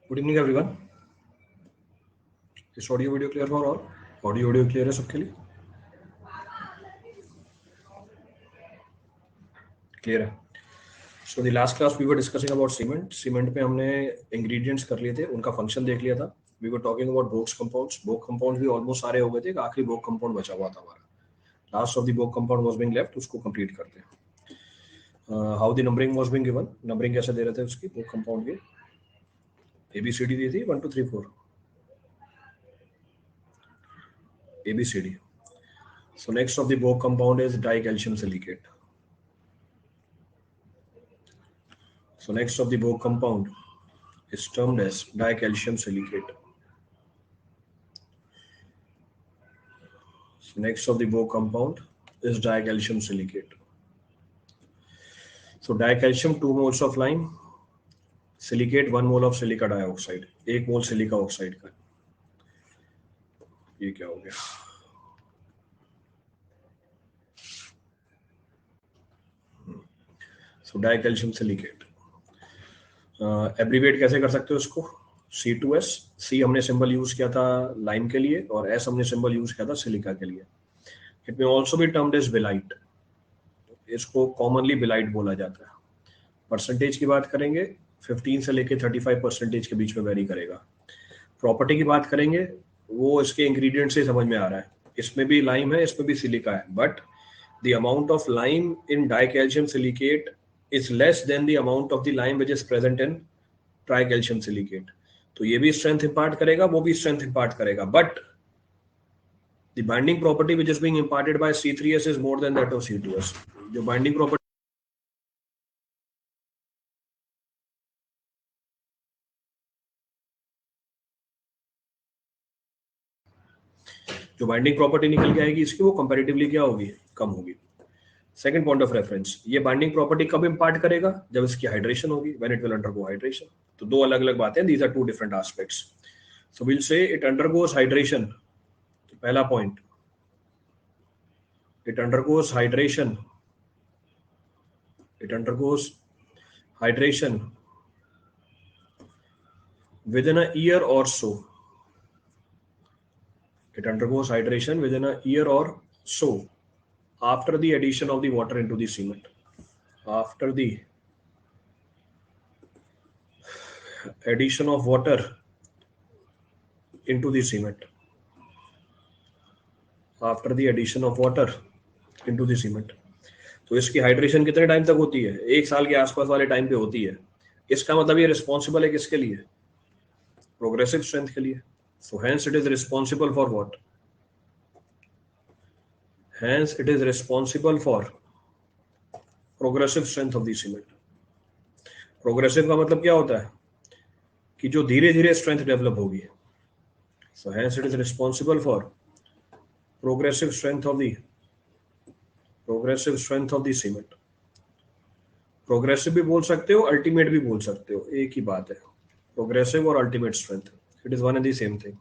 Good evening everyone. Is audio video clear for all? Audio video clear है सबके लिए? Clear है। So the last class we were discussing about cement. Cement पे हमने ingredients कर लिए थे, उनका फंक्शन देख लिया था। We were talking about Bogue's compounds. Bogue compounds भी ऑलमोस्ट सारे हो गए थे, एक आखिरी बोक कंपाउंड बचा हुआ था हमारा। Last of the Bogue compound was being left, उसको कंप्लीट करते हैं। How the numbering was being given, numbering कैसे दे रहे थे उसकी बोक कंपाउंड की? ABCD दी थी 1 2 3 4 ABCD। So next of the Bohr compound is dicalcium silicate. So next of the Bohr compound is termed as dicalcium silicate. So next of the Bohr compound is dicalcium silicate. So dicalcium 2 moles of lime, silicate 1 mole of silica dioxide, 1 mole silica oxide का। ये क्या हो गया? So dicalcium silicate abbreviate कैसे कर सकते हो इसको? C2S। C हमने सिंबल यूज किया था लाइम के लिए और S हमने सिंबल यूज किया था सिलिका के लिए। इट में ऑल्सो भी टर्म्ड एज बिलाइट। इसको कॉमनली बिलाइट बोला जाता है। परसेंटेज की बात करेंगे 15 से लेके 35% के बीच में वेरी करेगा। प्रॉपर्टी की बात करेंगे, वो इसके इंग्रेडिएंट से समझ में आ रहा है। इसमें भी लाइम है, इसमें भी सिलिका है, but the amount of lime in dicalcium silicate is less than the amount of the lime which is present in tricalcium silicate. तो ये भी स्ट्रेंथ इंपार्ट करेगा, वो भी स्ट्रेंथ इंपार्ट करेगा, but the binding property which is being imparted by C3S is more than that of C2S। जो binding property निकल के आएगी इसकी, वो कंपैरेटिवली क्या होगी? कम होगी। सेकंड पॉइंट ऑफ रेफरेंस, ये बाइंडिंग प्रॉपर्टी कब इंपार्ट करेगा? जब इसकी हाइड्रेशन होगी, when it will undergo hydration. तो दो अलग अलग बातें, these are two different aspects. So will say it undergoes hydration. पहला point, it undergoes hydration. It undergoes hydration within a year or so. It undergoes hydration within a year or so after the addition of the water into the cement. After the addition of water into the cement. After the addition of water into the cement. तो इसकी hydration कितने time तक होती है? 1 साल के आसपास वाले टाइम पे होती है। इसका मतलब ये रिस्पॉन्सिबल है किसके लिए? प्रोग्रेसिव स्ट्रेंथ के लिए। So hence it is responsible for what? Hence it is responsible for progressive strength of the cement. Progressive का मतलब क्या होता है? कि जो धीरे धीरे स्ट्रेंथ डेवलप होगी। So hence it is responsible for progressive strength of the cement. Progressive भी बोल सकते हो, अल्टीमेट भी बोल सकते हो, एक ही बात है। प्रोग्रेसिव और ultimate strength, it is one and the same thing.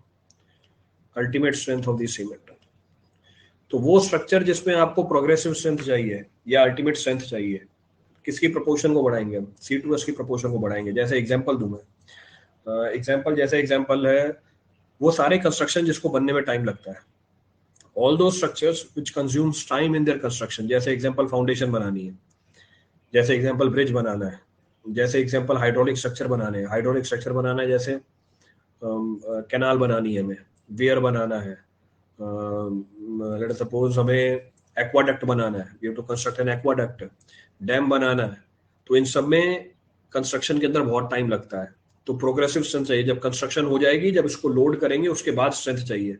Ultimate strength of the cement. तो वो स्ट्रक्चर जिसमें आपको प्रोग्रेसिव स्ट्रेंथ चाहिए या अल्टीमेट स्ट्रेंथ चाहिए, किसकी प्रोपोर्शन को बढ़ाएंगे हम? C2S की प्रोपोर्शन को बढ़ाएंगे। जैसे एग्जांपल दूं मैं, एग्जांपल है वो सारे कंस्ट्रक्शन जिसको बनने में टाइम लगता है, ऑल दो structures which consumes time in their construction. जैसे एग्जांपल फाउंडेशन बनानी है, जैसे एग्जांपल ब्रिज बनाना है, जैसे एग्जांपल हाइड्रोलिक स्ट्रक्चर बनाने हैं। हाइड्रोलिक स्ट्रक्चर बनाना है, जैसे कैनाल बनानी है, हमें वेयर बनाना है, लेट अस सपोज हमें एक्वाडक्ट बनाना है, we have to construct an aqueduct. Dam बनाना है, तो इन सब में कंस्ट्रक्शन के अंदर बहुत टाइम लगता है। तो प्रोग्रेसिव स्ट्रेंथ चाहिए जब कंस्ट्रक्शन हो जाएगी, जब इसको लोड करेंगे उसके बाद स्ट्रेंथ चाहिए।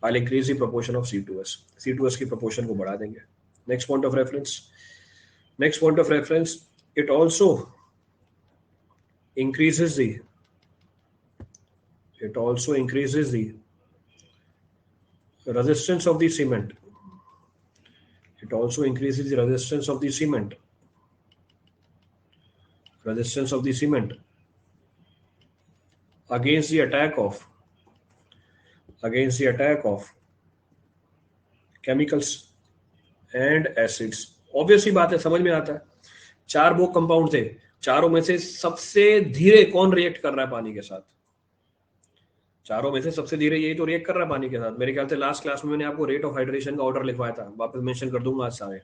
I'll increase the proportion of C2S। C2S की proportion को बढ़ा देंगे। Next point of reference, it also increases the resistance of the cement. It also increases the resistance of the cement. Against the attack of chemicals and acids। Obvious ही बात है, समझ में आता है। 4 बोक कंपाउंड थे, चारों में से सबसे धीरे कौन रिएक्ट कर रहा है पानी के साथ? चारों में से सबसे धीरे यही तो रिएक्ट कर रहा है पानी के साथ। मेरे ख्याल से लास्ट क्लास में मैंने आपको रेट ऑफ हाइड्रेशन का ऑर्डर लिखवाया था, वापस मेंशन कर दूंगा आज सारे।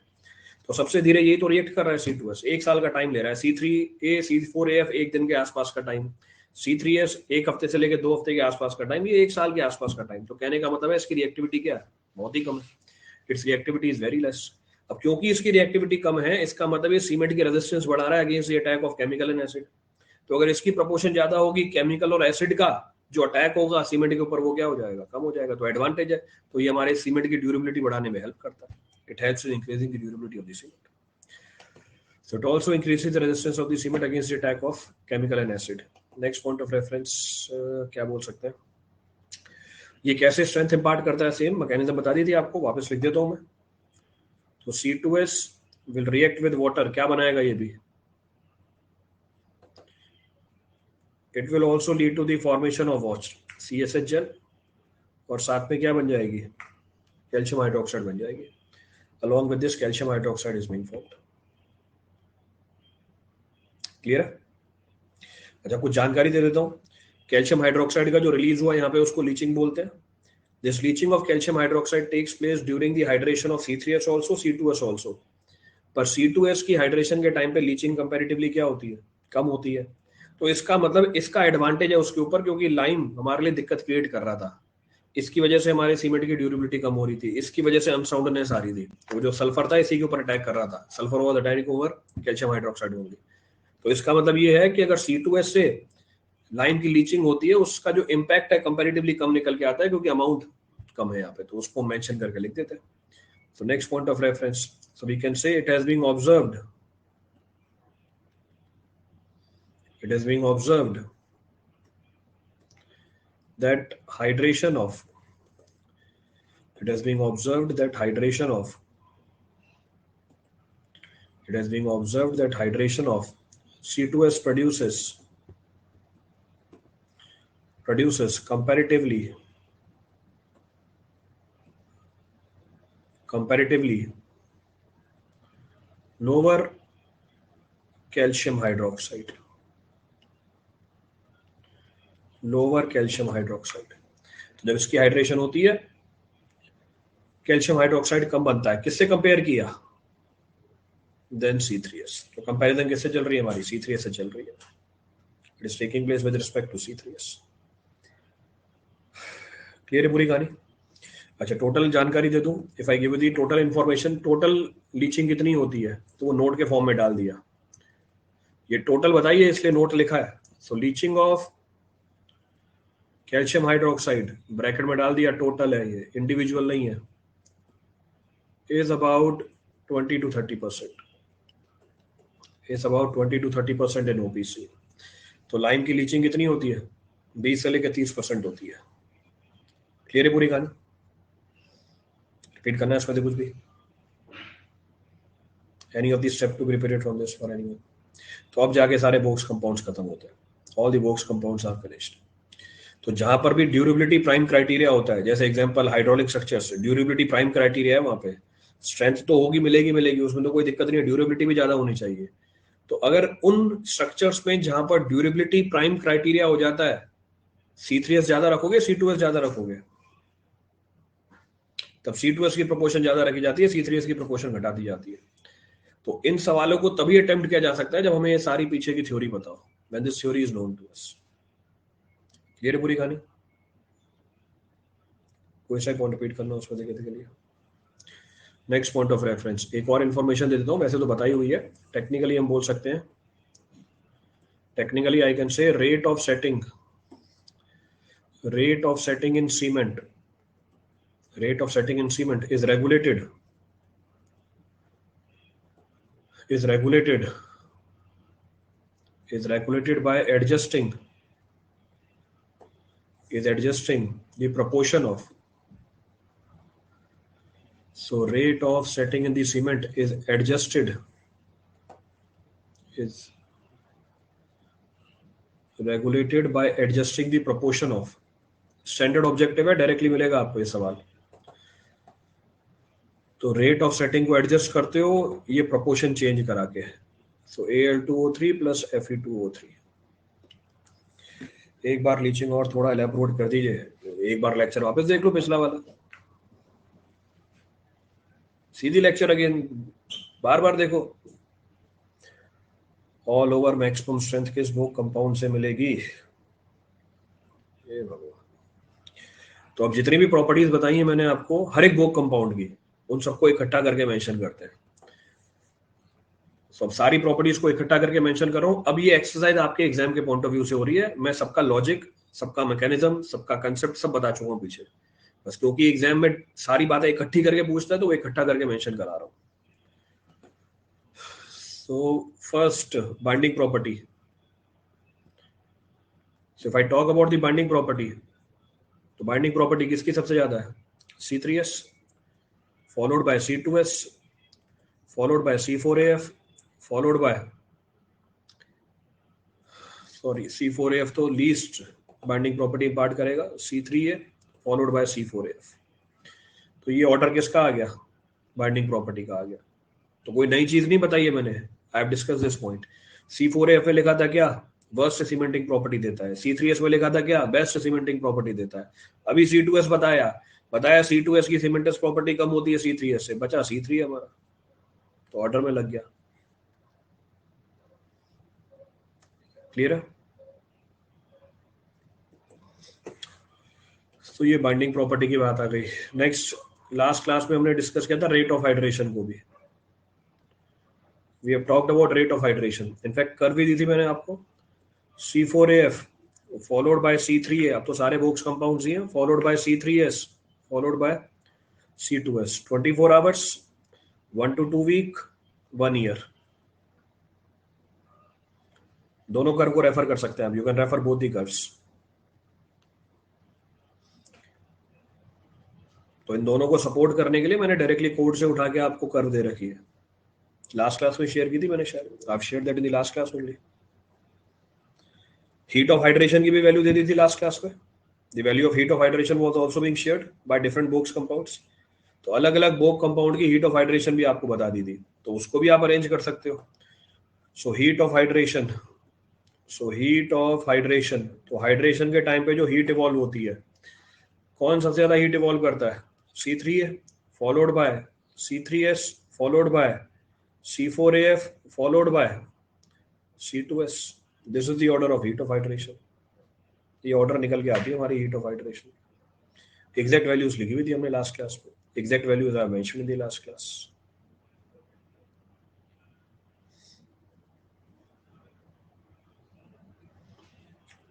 तो सबसे धीरे यही तो रिएक्ट कर रहा है C2S। 1 साल का टाइम ले रहा है। C3A C4AF 1 दिन के आसपास का टाइम, C3S 1 हफ्ते से लेकर 2 हफ्ते के आसपास का टाइम, ये 1 साल के आसपास का टाइम। तो कहने का मतलब है इसकी रिएक्टिविटी क्या है? बहुत ही कम है। It's reactivity is very less. अब क्योंकि इसकी रिएक्टिविटी कम है, इसका मतलब ये सीमेंट की रेजिस्टेंस बढ़ा रहा है against the attack of chemical and acid. तो अगर इसकी प्रोपोर्शन ज्यादा होगी केमिकल और एसिड का, जो अटैक होगा सीमेंट के ऊपर वो क्या हो जाएगा? कम हो जाएगा। तो एडवांटेज है। तो ये हमारे सीमेंट की ड्यूरेबिलिटी बढ़ाने में हेल्प करता है। It helps in increasing the durability of the cement. So it also increases the resistance of the cement against the attack of chemical and acid. Next point of reference क्या बोल सकते हैं? ये कैसे स्ट्रेंथ इंपार्ट करता है? सेम मैकेनिज्म बता दी थी आपको, वापस लिख देता हूं मैं। तो C2S will react with water, क्या बनाएगा ये भी? It will also lead to the formation of what? CSH gel, और साथ में क्या बन जाएगी? कैल्शियम हाइड्रोक्साइड बन जाएगी। Along with this calcium hydroxide is being formed. Clear है? अच्छा, कुछ जानकारी दे देता हूँ। कैल्शियम हाइड्रोक्साइड का जो रिलीज हुआ यहाँ पे उसको लीचिंग बोलते हैं। This leaching of calcium hydroxide takes place during the hydration of C3S also, C2S also. पर C2S की हाइड्रेशन के टाइम पे लीचिंग कंपैरेटिवली क्या होती है? कम होती है। तो इसका मतलब इसका एडवांटेज है उसके ऊपर, क्योंकि लाइम हमारे लिए दिक्कत क्रिएट कर रहा था। इसकी वजह से हमारे सीमेंट की ड्यूरेबिलिटी कम हो रही थी, इसकी वजह से अनसाउंडनेस आ रही थी। तो जो सल्फर था इसी के ऊपर अटैक कर रहा था। Sulphur was attacking over calcium hydroxide only. तो इसका मतलब ये है कि अगर C2S से लाइम की लीचिंग होती है, उसका जो इम्पैक्ट है कंपैरेटिवली कम निकल के आता है, क्योंकि अमाउंट कम है यहाँ पे। तो उसको मेंशन करके लिख देते हैं। So next point of reference, so we can say it has been observed that hydration of C2S produces comparatively lower calcium hydroxide. तो जब इसकी हाइड्रेशन होती है, कैल्शियम हाइड्रोक्साइड कम बनता है। किससे कंपेयर किया? Then C3S। तो कंपैरिजन किससे चल रही है हमारी? C3S से चल रही है। It is taking place with respect to C3S। Clear है पूरी कहानी? अच्छा, टोटल जानकारी दे दूं। If I give you the total information, total leaching कितनी होती है, तो वो नोट के फॉर्म में डाल दिया। ये टोटल बताइए, इसलिए नोट लिखा है। So leaching of calcium hydroxide bracket में डाल दिया, टोटल है ये, इंडिविजुअल नहीं है, is about 20 to 30%। Is about 20 to 30% in OPC। तो लाइम की लीचिंग कितनी होती है? 20 से लेकर 30% होती है। क्लियर है पूरी कहानी? रिपीट करना है इसमें कुछ भी? Any of the step to be repeated from this for anyone? तो अब जाके सारे बोक्स कंपाउंड्स खत्म होते हैं। All the Bogue's compounds are finished. तो जहां पर भी ड्यूरेबिलिटी प्राइम क्राइटेरिया होता है, जैसे example hydraulic structures, durability prime criteria है, वहां पे स्ट्रेंथ तो होगी, मिलेगी, उसमें तो कोई दिक्कत नहीं है, ड्यूरेबिलिटी भी ज्यादा होनी चाहिए। तो अगर उन स्ट्रक्चर्स में जहां पर ड्यूरेबिलिटी प्राइम क्राइटेरिया हो जाता है, C3S ज्यादा रखोगे, C2S ज्यादा रखोगे? तब C2S की प्रोपोर्शन ज्यादा रखी जाती है, C3S की प्रोपोर्शन घटा दी जाती है। तो इन सवालों को तभी अटेम्प्ट किया जा सकता है जब हमें ये सारी पीछे की थ्योरी पता हो, when this theory is known to us. Clear है पूरी कहानी? कोई सा पॉइंट रिपीट करना उसको देखने के लिए? नेक्स्ट पॉइंट ऑफ रेफरेंस, एक और इन्फॉर्मेशन दे देता हूँ, वैसे तो बताई हुई है। टेक्निकली हम बोल सकते हैं, technically I can say rate of setting in cement is regulated by adjusting the proportion of. So rate of setting in the cement is regulated by adjusting the proportion of. Standard objective है, directly मिलेगा आपको ये सवाल। तो rate of setting को adjust करते हो ये प्रोपोर्शन चेंज करा के। सो Al2O3 प्लस Fe2O3। एक बार लीचिंग और थोड़ा एलैबोरेट कर दीजिए, एक बार लेक्चर वापस देख लो पिछला वाला, सीधी लेक्चर अगेन बार बार देखो। ऑल ओवर मैक्सिमम स्ट्रेंथ किस बोक कंपाउंड से मिलेगी? ये भगवान। तो अब जितनी भी प्रॉपर्टीज बताई हैं मैंने आपको हर एक बोक कंपाउंड की, उन सबको इकट्ठा करके मेंशन करते हैं। सब सारी प्रॉपर्टीज को इकट्ठा करके मेंशन कर रहा हूं। अब ये एक्सरसाइज आपके एग्जाम के पॉइंट ऑफ व्यू से हो रही है, मैं सबका लॉजिक, सबका मैकेनिज्म, सबका कंसेप्ट सब बता चुका हूं पीछे, बस क्योंकि एग्जाम में सारी बातें इकट्ठी करके पूछता है तो वो इकट्ठा करके मेंशन करा रहा हूं। So first binding property, so if I talk about the binding property, तो बाइंडिंग प्रॉपर्टी किसकी सबसे ज्यादा है? C3S followed by C2S followed by C4AF followed by, sorry C4AF तो लीस्ट बाइंडिंग प्रॉपर्टी इंपार्ट करेगा, C3A फॉलोड बाय C4AF। तो ये order किसका आ गया? बाइंडिंग प्रॉपर्टी का आ गया। तो कोई नई चीज नहीं बताई है मैंने, I have discuss this point. C4AF में लिखा था क्या? वर्स्ट सीमेंटिंग प्रॉपर्टी देता है। C3S में लिखा था क्या? बेस्ट सीमेंटिंग प्रॉपर्टी देता है। अभी C2S बताया C2S की सीमेंटस प्रॉपर्टी कम होती है C3S से, बचा C3 हमारा, तो ऑर्डर में लग गया। क्लियर है? तो ये बाइंडिंग प्रॉपर्टी की बात आ गई। नेक्स्ट, लास्ट क्लास में हमने डिस्कस किया था रेट ऑफ हाइड्रेशन को भी। We have talked about rate of hydration, in fact कर भी दी थी मैंने आपको। C4AF फॉलोड बाय C3A, अब तो सारे बोक्स कंपाउंड्स ही हैं, followed by C3S followed by C2S। 24 hours, 1 to 2 week, 1 year, दोनों कर्व को रेफर कर सकते हैं आप। You can refer both the curves. तो इन दोनों को सपोर्ट करने के लिए मैंने डायरेक्टली कोड से उठा के आपको कर्व दे रखी है। लास्ट क्लास में शेयर की थी मैंने, शायद आप share that in the last class only. Heat of hydration की भी वैल्यू दे दी थी लास्ट क्लास में। The value of heat of hydration was also being shared by different box compounds. तो अलग अलग बोक कंपाउंड की हीट ऑफ हाइड्रेशन भी आपको बता दी थी, तो उसको भी आप अरेंज कर सकते हो। सो हीट ऑफ हाइड्रेशन, तो हाइड्रेशन के टाइम पे जो हीट इवॉल्व होती है, कौन सबसे ज्यादा हीट इवॉल्व करता है? C3A followed by C3S followed bye C4AF followed by C2S। This is the order of heat of hydration. ये ऑर्डर निकल के आती है हमारी heat of hydration. Exact values लिखी हुई थी हमने लास्ट क्लास में, exact values I mentioned in the last class.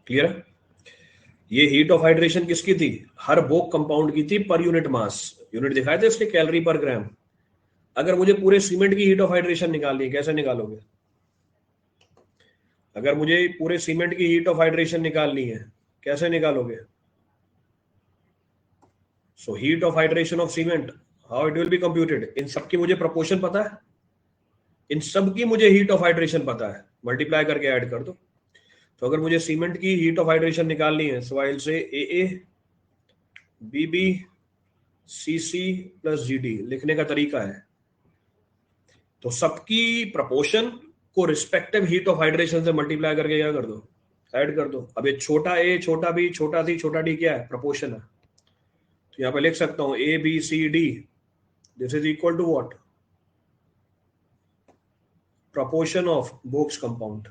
Clear है? ये हीट ऑफ हाइड्रेशन किसकी थी? हर बोक कंपाउंड की थी पर यूनिट मास। यूनिट दिखाए थे इसके कैलोरी पर ग्राम। अगर मुझे पूरे सीमेंट की हीट ऑफ हाइड्रेशन निकालनी है, कैसे निकालोगे? अगर मुझे पूरे सीमेंट की हीट ऑफ हाइड्रेशन निकालनी है, कैसे निकालोगे? So heat of hydration of cement, how it will be computed? इन सब की मुझे प्रोपोर्शन पता है, इन सब की मुझे हीट ऑफ हाइड्रेशन पता है, मल्टीप्लाई करके ऐड कर दो। तो अगर मुझे सीमेंट की हीट ऑफ हाइड्रेशन निकालनी है, so I will say AA BB CC plus GD लिखने का तरीका है। तो सबकी प्रोपोर्शन को रिस्पेक्टिव हीट ऑफ हाइड्रेशन से मल्टीप्लाई करके क्या कर दो? ऐड कर दो। अब ये छोटा a, छोटा b, छोटा c, छोटा d क्या है? प्रोपोर्शन है। तो यहाँ पे लिख सकता हूं ABCD, this is equal to what? Proportion of Bogue's compound.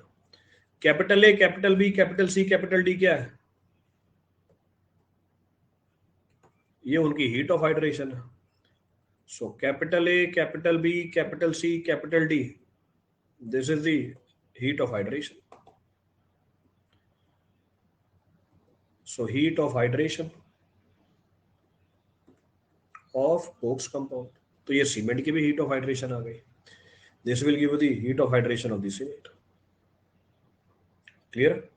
Capital A, capital B, capital C, capital D क्या है? ये उनकी हीट ऑफ हाइड्रेशन है। So capital A, capital B, capital C, capital D, this is the heat of hydration. So heat of hydration of Bogue's compound. तो ये cement की भी heat of hydration आ गई। This will give the heat of hydration of the cement. Clear?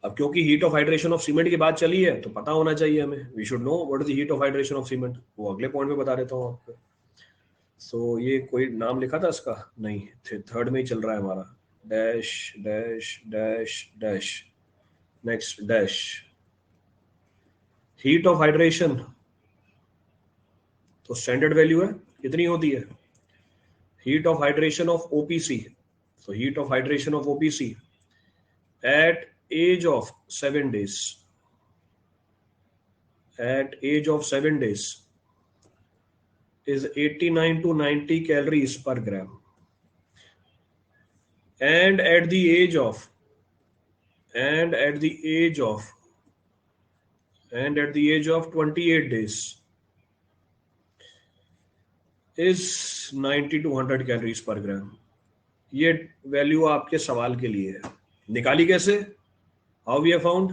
अब क्योंकि heat of hydration of cement की बात चली है तो पता होना चाहिए हमें, we should know what is the heat of hydration of cement. वो अगले पॉइंट में बता देता हूँ आपको। सो ये कोई नाम लिखा था इसका? नहीं, थर्ड में ही चल रहा है हमारा। Dash dash dash dash, next dash. Heat of hydration तो स्टैंडर्ड वैल्यू है, कितनी होती है? Heat of hydration of OPC, So heat of hydration of OPC at age of 7 days. At age of 7 days is 89 to 90 calories per gram. And at the age of 28 days is 90 to 100 calories पर ग्राम. ये value आपके सवाल के लिए है. निकाली कैसे? How we have found?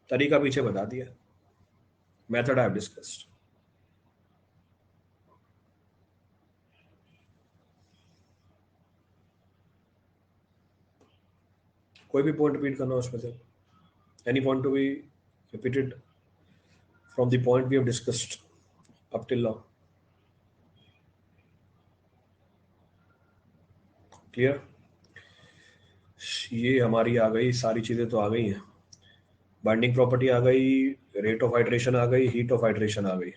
तरीका पीछे बता दिया. Method I have discussed. कोई भी पॉइंट रिपीट करना उसमें से. Any point to be repeated from the point we have discussed up till now. Clear? ये हमारी आ गई, सारी चीजें तो आ गई हैं. बाइंडिंग प्रॉपर्टी आ गई, रेट ऑफ हाइड्रेशन आ गई, हीट ऑफ हाइड्रेशन आ गई.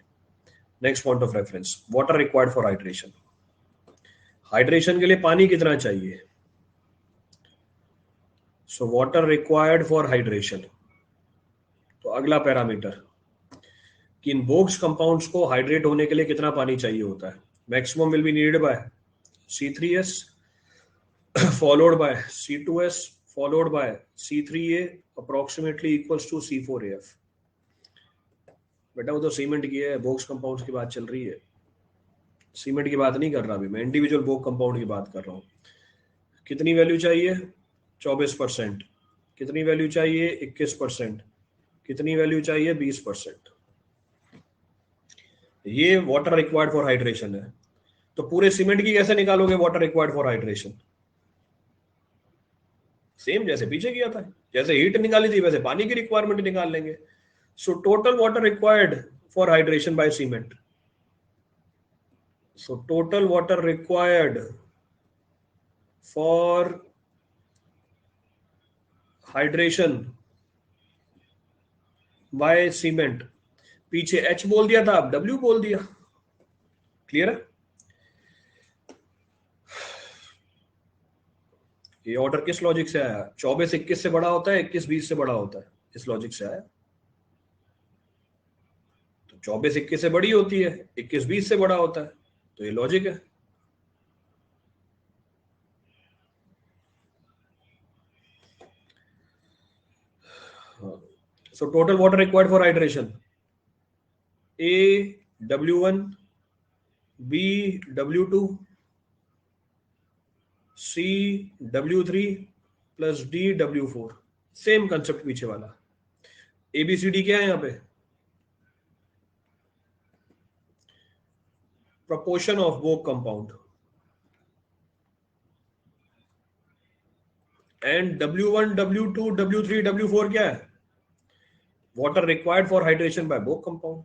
Next point of reference, water required for hydration. Hydration के लिए पानी कितना चाहिए? So water required for hydration. तो अगला पैरामीटर कि इन बोक्स कंपाउंड्स को हाइड्रेट होने के लिए कितना पानी चाहिए होता है. Maximum will be needed bye C3S followed by C2S followed by C3A approximately equals to C4AF. बेटा वो तो सीमेंट की है, बोक्स कंपाउंड्स की बात चल रही है. सीमेंट की बात नहीं कर रहा अभी मैं, इंडिविजुअल बोक कंपाउंड की बात कर रहा हूँ. कितनी वैल्यू चाहिए? 24%. कितनी वैल्यू चाहिए? 21%. कितनी वैल्यू चाहिए? 20%. ये वाटर रिक्वायर्ड फॉर हाइड्रेशन है. तो पूरे सीमेंट की कैसे निकालोगे water required for hydration? Same जैसे पीछे किया था. जैसे हीट निकाली थी वैसे पानी की रिक्वायरमेंट निकाल लेंगे. So total water required for hydration by cement. So total water required for hydration by cement. पीछे H बोल दिया था, अब W बोल दिया. क्लियर है? ये ऑर्डर किस लॉजिक से आया? 24 21 से बड़ा होता है, 21 20 से बड़ा होता है. इस लॉजिक से आया. तो 24 21 से बड़ी होती है, 21 20 से बड़ा होता है. तो ये लॉजिक है. सो total water required for hydration A W1 B W2 C W3 plus D W4. Same concept पीछे वाला. ABCD क्या है यहाँ पे? proportion of both compound. And W1 W2 W3 W4 क्या है? Water required for hydration by both compound.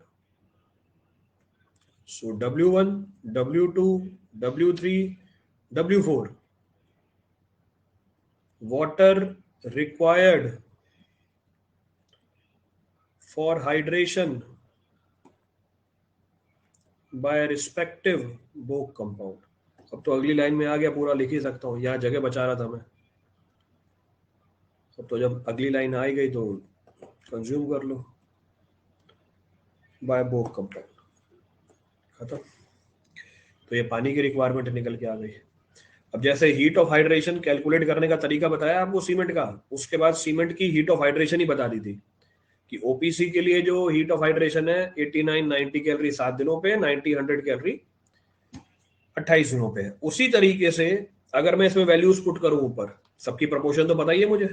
So W1 W2 W3 W4 water required for hydration by respective both compound. अब तो अगली लाइन में आ गया, पूरा लिख ही सकता हूं, यहां जगह बचा रहा था मैं. अब तो जब अगली लाइन आ गई तो कंज्यूम कर लो. By both compound. खत्म. तो ये पानी की रिक्वायरमेंट निकल के आ गई. अब जैसे हीट ऑफ हाइड्रेशन कैलकुलेट करने का तरीका बताया आपको सीमेंट का, उसके बाद सीमेंट की हीट ऑफ हाइड्रेशन ही बता दी थी कि ओपीसी के लिए जो हीट ऑफ हाइड्रेशन है 89-90 कैलोरी 7 दिनों पे, 90-100 कैलोरी 28 दिनों पे. उसी तरीके से अगर मैं इसमें वैल्यूज पुट करूं ऊपर, सबकी प्रोपोर्शन तो पता ही है मुझे,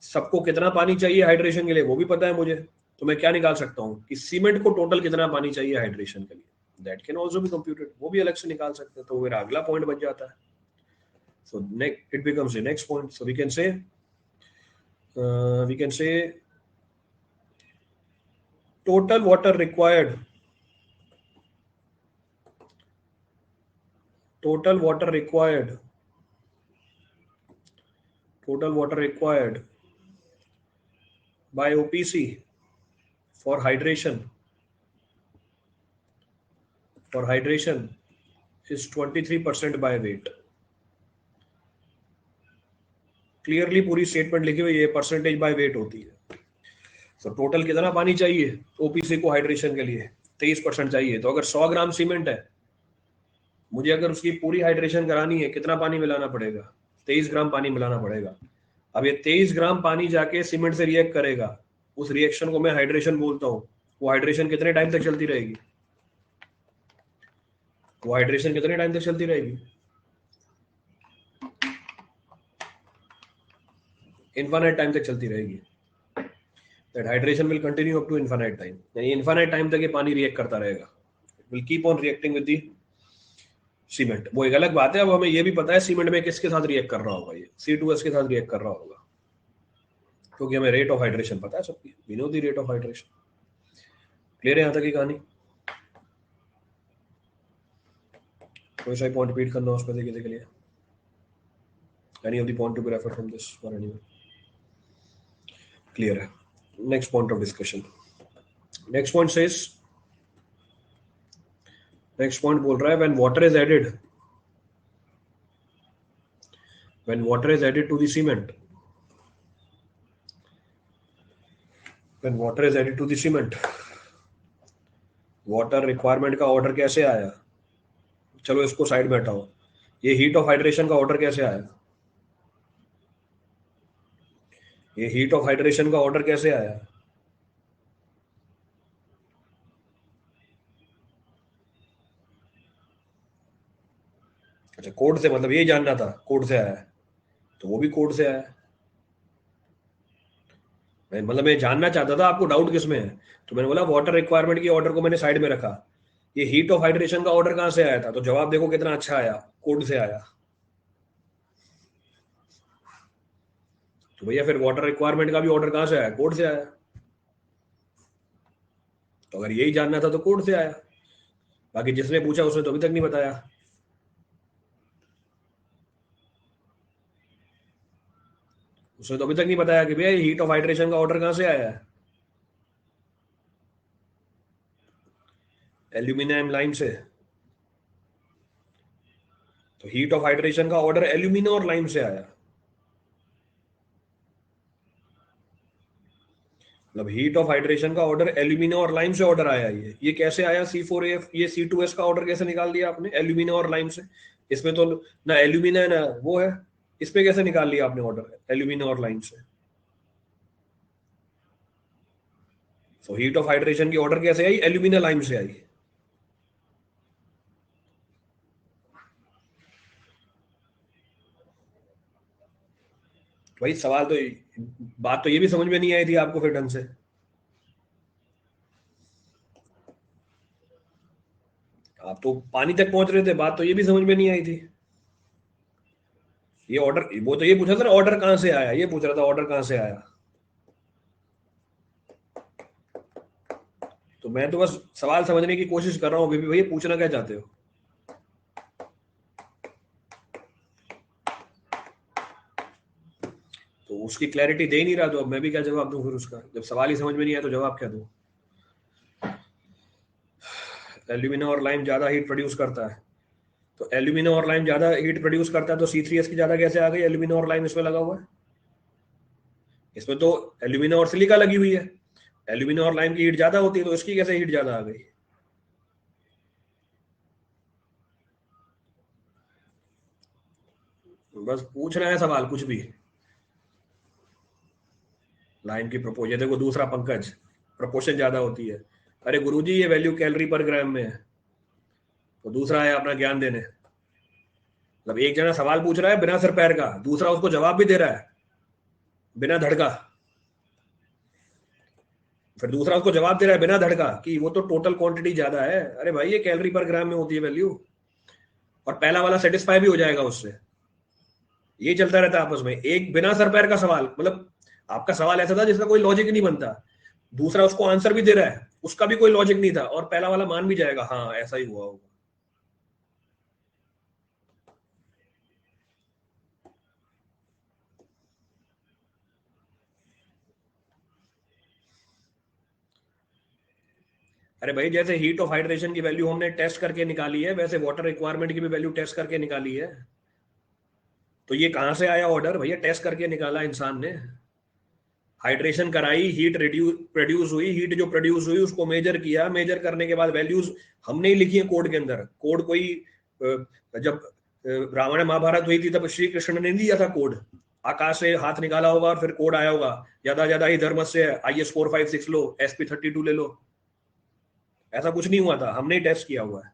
सबको कितना पानी चाहिए हाइड्रेशन के लिए वो भी पता है मुझे. तो मैं क्या निकाल सकता हूँ कि सीमेंट को टोटल कितना पानी चाहिए हाइड्रेशन के लिए. That can also be computed. वो भी अलग से निकाल सकते हैं. तो मेरा अगला पॉइंट बन जाता है. So it becomes the next point. So we can say total water required by OPC for hydration is 23% by weight. Clearly पूरी स्टेटमेंट लिखी हुई है, परसेंटेज बाय वेट होती है. तो टोटल कितना पानी चाहिए ओपीसी को हाइड्रेशन के लिए? 23% चाहिए. तो अगर 100 ग्राम सीमेंट है, मुझे अगर उसकी पूरी हाइड्रेशन करानी है, कितना पानी मिलाना पड़ेगा? 23 ग्राम पानी मिलाना पड़ेगा. अब ये 23 ग्राम पानी जाके सीमेंट से रिएक्ट करेगा, उस रिएक्शन को मैं हाइड्रेशन बोलता हूँ. वो हाइड्रेशन कितने टाइम तक चलती रहेगी? वो हाइड्रेशन कितने टाइम तक चलती रहेगी? इनफाइनाइट टाइम तक चलती रहेगी. That hydration will continue up to infinite time. यानी इनफाइनाइट टाइम तक ये पानी रिएक्ट करता रहेगा. Will keep on reacting with the cement. वो एक अलग बात है. अब हमें ये भी पता है सीमेंट में किसके साथ रिएक्ट कर रहा होगा, ये C2S के साथ रिएक्ट कर रहा होगा, क्योंकि हमें रेट ऑफ हाइड्रेशन पता है सबकी. We know the rate of hydration. Clear है यहाँ तक की कहानी? कोई सा पॉइंट रिपीट करना उस पर देखने के लिए? Any of the point to be refer from this और एनीवन? क्लियर है. Next point of discussion. Next point says, next point बोल रहा है when water is added, when water is added to the cement, when water is added to the cement, water requirement का order कैसे आया? चलो इसको side में हटाओ. ये हीट ऑफ हाइड्रेशन का ऑर्डर कैसे आया? ये हीट ऑफ हाइड्रेशन का ऑर्डर कैसे आया? अच्छा, कोड से, मतलब ये जानना था कोड से आया है, तो वो भी कोड से आया है. मतलब मैं जानना चाहता था आपको डाउट किस में है, तो मैंने बोला वाटर रिक्वायरमेंट की ऑर्डर को मैंने साइड में रखा. ये हीट ऑफ हाइड्रेशन का ऑर्डर कहां से आया था? तो जवाब देखो कितना अच्छा आया, कोड से आया. तो भैया फिर वाटर रिक्वायरमेंट का भी ऑर्डर कहां से आया? कोड से आया. तो अगर यही जानना था तो कोड से आया. बाकी जिसने पूछा उसने तो अभी तक नहीं बताया. उसने तो अभी तक नहीं बताया कि भैया हीट ऑफ हाइड्रेशन का ऑर्डर कहां से आया है? एल्यूमिनियम लाइम से. तो हीट ऑफ हाइड्रेशन का ऑर्डर एल्यूमिना और लाइम से आया. मतलब हीट ऑफ हाइड्रेशन का ऑर्डर एल्यूमिना और लाइम से ऑर्डर आया. ये कैसे आया? C4AF, ये C2S का ऑर्डर कैसे निकाल दिया आपने एल्यूमिना और लाइम से? इसमें तो ना एल्यूमिना है ना वो है. इसमें कैसे निकाल लिया आपने ऑर्डर एल्यूमिना और लाइम से? तो हीट ऑफ हाइड्रेशन की ऑर्डर कैसे आई? एल्यूमिना लाइम से आई. भाई सवाल तो, बात तो ये भी समझ में नहीं आई थी आपको फिर ढंग से. आप तो पानी तक पहुंच रहे थे, बात तो ये भी समझ में नहीं आई थी. ये ऑर्डर, वो तो ये पूछा था ना ऑर्डर कहां से आया, ये पूछ रहा था ऑर्डर कहां से आया. तो मैं तो बस सवाल समझने की कोशिश कर रहा हूँ अभी भी. भैया पूछना क्या चाहते हो? तो उसकी क्लैरिटी दे ही नहीं रहा, तो अब मैं भी क्या जवाब दूं फिर उसका? जब सवाल ही समझ में नहीं आया तो जवाब क्या दूं? एल्यूमिना और लाइम ज्यादा हीट प्रोड्यूस करता है. तो एल्यूमिना और लाइम ज्यादा हीट प्रोड्यूस करता है, तो C3S की ज्यादा कैसे आ गई? एल्यूमिना और लाइम इसमें लगा हुआ है. इसमें तो एल्यूमिना और सिलिका लगी हुई है. एल्यूमिना और लाइम की हीट ज्यादा होती है, तो इसकी कैसे हीट ज्यादा आ गई? बस पूछ रहे हैं सवाल कुछ भी. लाइम की प्रोपोर्शन देखो, दूसरा पंकज, प्रोपोर्शन ज्यादा होती है. अरे गुरुजी ये वैल्यू कैलोरी पर ग्राम में है. तो दूसरा है अपना ज्ञान देने. मतलब एक जना सवाल पूछ रहा है बिना सिर पैर का, दूसरा उसको जवाब भी दे रहा है बिना धड़का. फिर दूसरा उसको जवाब दे रहा है बिना धड़का कि वो तो टोटल क्वांटिटी ज्यादा है. अरे भाई ये कैलोरी पर ग्राम में होती है वैल्यू. और पहला वाला सेटिस्फाई भी हो जाएगा उससे. ये चलता रहता है आपस में. एक बिना सर पैर का सवाल, मतलब आपका सवाल ऐसा था जिसका कोई लॉजिक नहीं बनता, दूसरा उसको आंसर भी दे रहा है, उसका भी कोई लॉजिक नहीं था, और पहला वाला मान भी जाएगा हाँ ऐसा ही हुआ होगा. अरे भाई जैसे हीट ऑफ हाइड्रेशन की वैल्यू हमने टेस्ट करके निकाली है, वैसे वाटर रिक्वायरमेंट की भी वैल्यू टेस्ट करके निकाली है। तो ये कहां से आया ऑर्डर? भैया टेस्ट करके निकाला इंसान ने। हाइड्रेशन कराई, हीट रिड्यूस प्रोड्यूस हुई, हीट जो प्रोड्यूस हुई उसको मेजर किया, मेजर करने के बाद वैल्यूज हमने ही लिखी है कोड के अंदर। कोड कोई जब रामायण महाभारत हुई थी तब श्री कृष्ण ने दिया था कोड, आकाश से हाथ निकाला होगा और फिर कोड आया होगा, ज्यादा ज्यादा ही धर्म से IS 456 लो, SP 32 ले लो। ऐसा कुछ नहीं हुआ था, हमने ही टेस्ट किया हुआ है।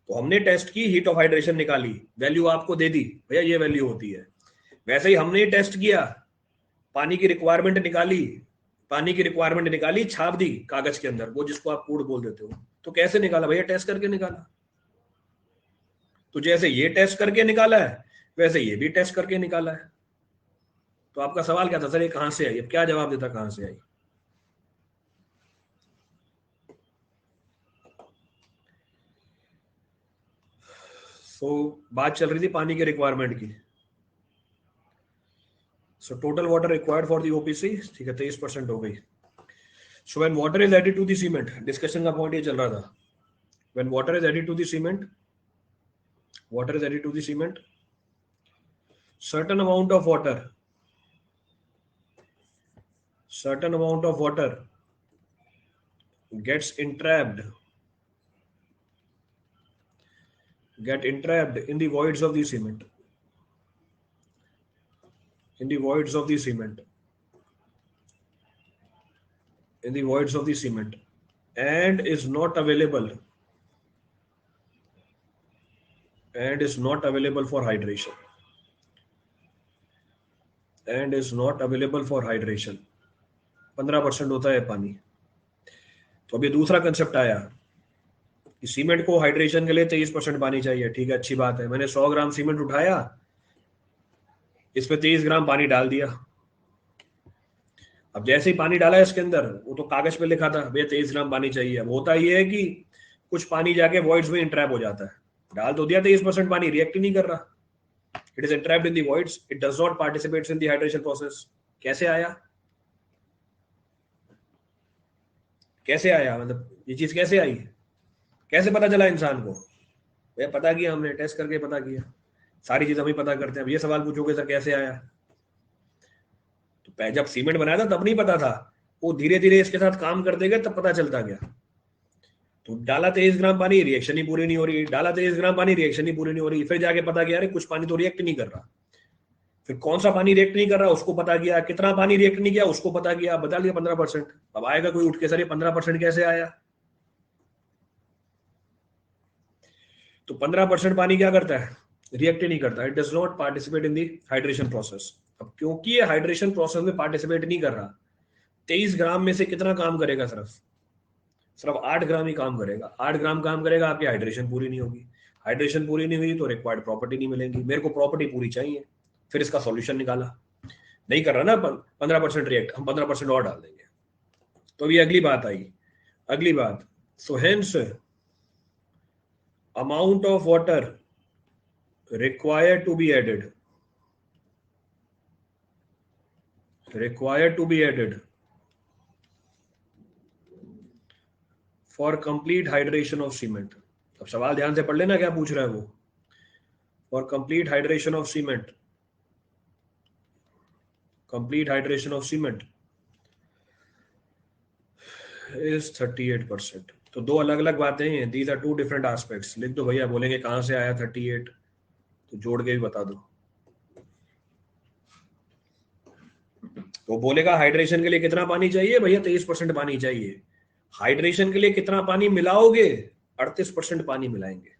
तो हमने टेस्ट की, हीट ऑफ हाइड्रेशन निकाली, वैल्यू आपको दे दी, भैया ये वैल्यू होती है। वैसे ही हमने ही टेस्ट किया, पानी की रिक्वायरमेंट निकाली, पानी की रिक्वायरमेंट निकाली, छाप दी कागज के अंदर, वो जिसको आप कूड़ बोल देते हो। तो कैसे निकाला भैया? टेस्ट करके निकाला। तो जैसे ये टेस्ट करके निकाला है, वैसे ये भी टेस्ट करके निकाला है। तो आपका सवाल क्या था सर, ये कहां से आई? अब क्या जवाब देता कहां से आई? सो बात चल रही थी पानी के रिक्वायरमेंट की। So total water required for the OPC, ठीक है, 23% हो गई। So when water is added to the cement, discussion का पॉइंट ये चल रहा था, when water is added to the cement, water is added to the cement, certain amount of water, certain amount of water gets entrapped, get entrapped in the voids of the cement, in the voids of the cement, in the voids of the cement, and is not available, and is not available for hydration, and is not available for hydration। 15% होता है पानी। तो अभी दूसरा concept आया कि cement को hydration के लिए 23% पानी चाहिए, ठीक है, अच्छी बात है। मैंने 100 ग्राम सीमेंट उठाया, इस पे 23 ग्राम पानी डाल दिया। अब जैसे ही पानी डाला इसके अंदर, वो तो कागज पे लिखा था भैया 23 ग्राम पानी चाहिए। अब होता ये है कि कुछ पानी जाके वॉइड्स में इंट्रैप हो जाता है। डाल तो दिया 23% पानी, रिएक्ट ही नहीं कर रहा। It is entrapped in the voids, it does not participates in the hydration process. कैसे आया? कैसे आया मतलब ये चीज कैसे आई? कैसे पता चला इंसान को? भैया पता किया हमने, टेस्ट करके पता किया। सारी चीज हम ही पता करते हैं। अब ये सवाल पूछोगे सर कैसे आया, तो जब सीमेंट बनाया था तब नहीं पता था, वो धीरे धीरे इसके साथ काम करते गए तब पता चलता गया। तो डाला 23 ग्राम पानी, रिएक्शन ही पूरी नहीं हो रही, डाला 23 ग्राम पानी, रिएक्शन ही पूरी नहीं हो रही, फिर जाके पता किया अरे कुछ पानी तो रिएक्ट नहीं कर रहा। फिर कौन सा पानी रिएक्ट नहीं कर रहा उसको पता किया, कितना पानी रिएक्ट नहीं किया उसको पता किया, बता लिया 15%। अब आएगा कोई उठ के सर ये 15% कैसे आया? तो 15% पानी क्या करता है? रिएक्ट ही नहीं करता, it does not participate in the hydration process. अब क्योंकि ये हाइड्रेशन प्रोसेस में पार्टिसिपेट नहीं कर रहा, 23 ग्राम में से कितना काम करेगा? सिर्फ सिर्फ 8 ग्राम ही काम करेगा। 8 ग्राम काम करेगा, आपकी हाइड्रेशन पूरी नहीं होगी। हाइड्रेशन पूरी नहीं हुई तो रिक्वायर्ड प्रॉपर्टी नहीं मिलेगी। मेरे को प्रॉपर्टी पूरी चाहिए, फिर इसका सॉल्यूशन निकाला। नहीं कर रहा ना 15% रिएक्ट, हम 15% और डाल देंगे। तो अभी अगली बात आई, अगली बात। So hence amount of water required to be added, required to be added for complete hydration of cement। अब सवाल ध्यान से पढ़ लेना क्या पूछ रहा है वो। For complete hydration of cement, complete hydration of cement is 38%। तो दो अलग अलग बातें हैं, these are two different aspects. लिख दो भैया, बोलेंगे कहां से आया 38, तो जोड़ के भी बता दो। तो बोलेगा हाइड्रेशन के लिए कितना पानी चाहिए? भैया 23% पानी चाहिए। हाइड्रेशन के लिए कितना पानी मिलाओगे? 38% पानी मिलाएंगे।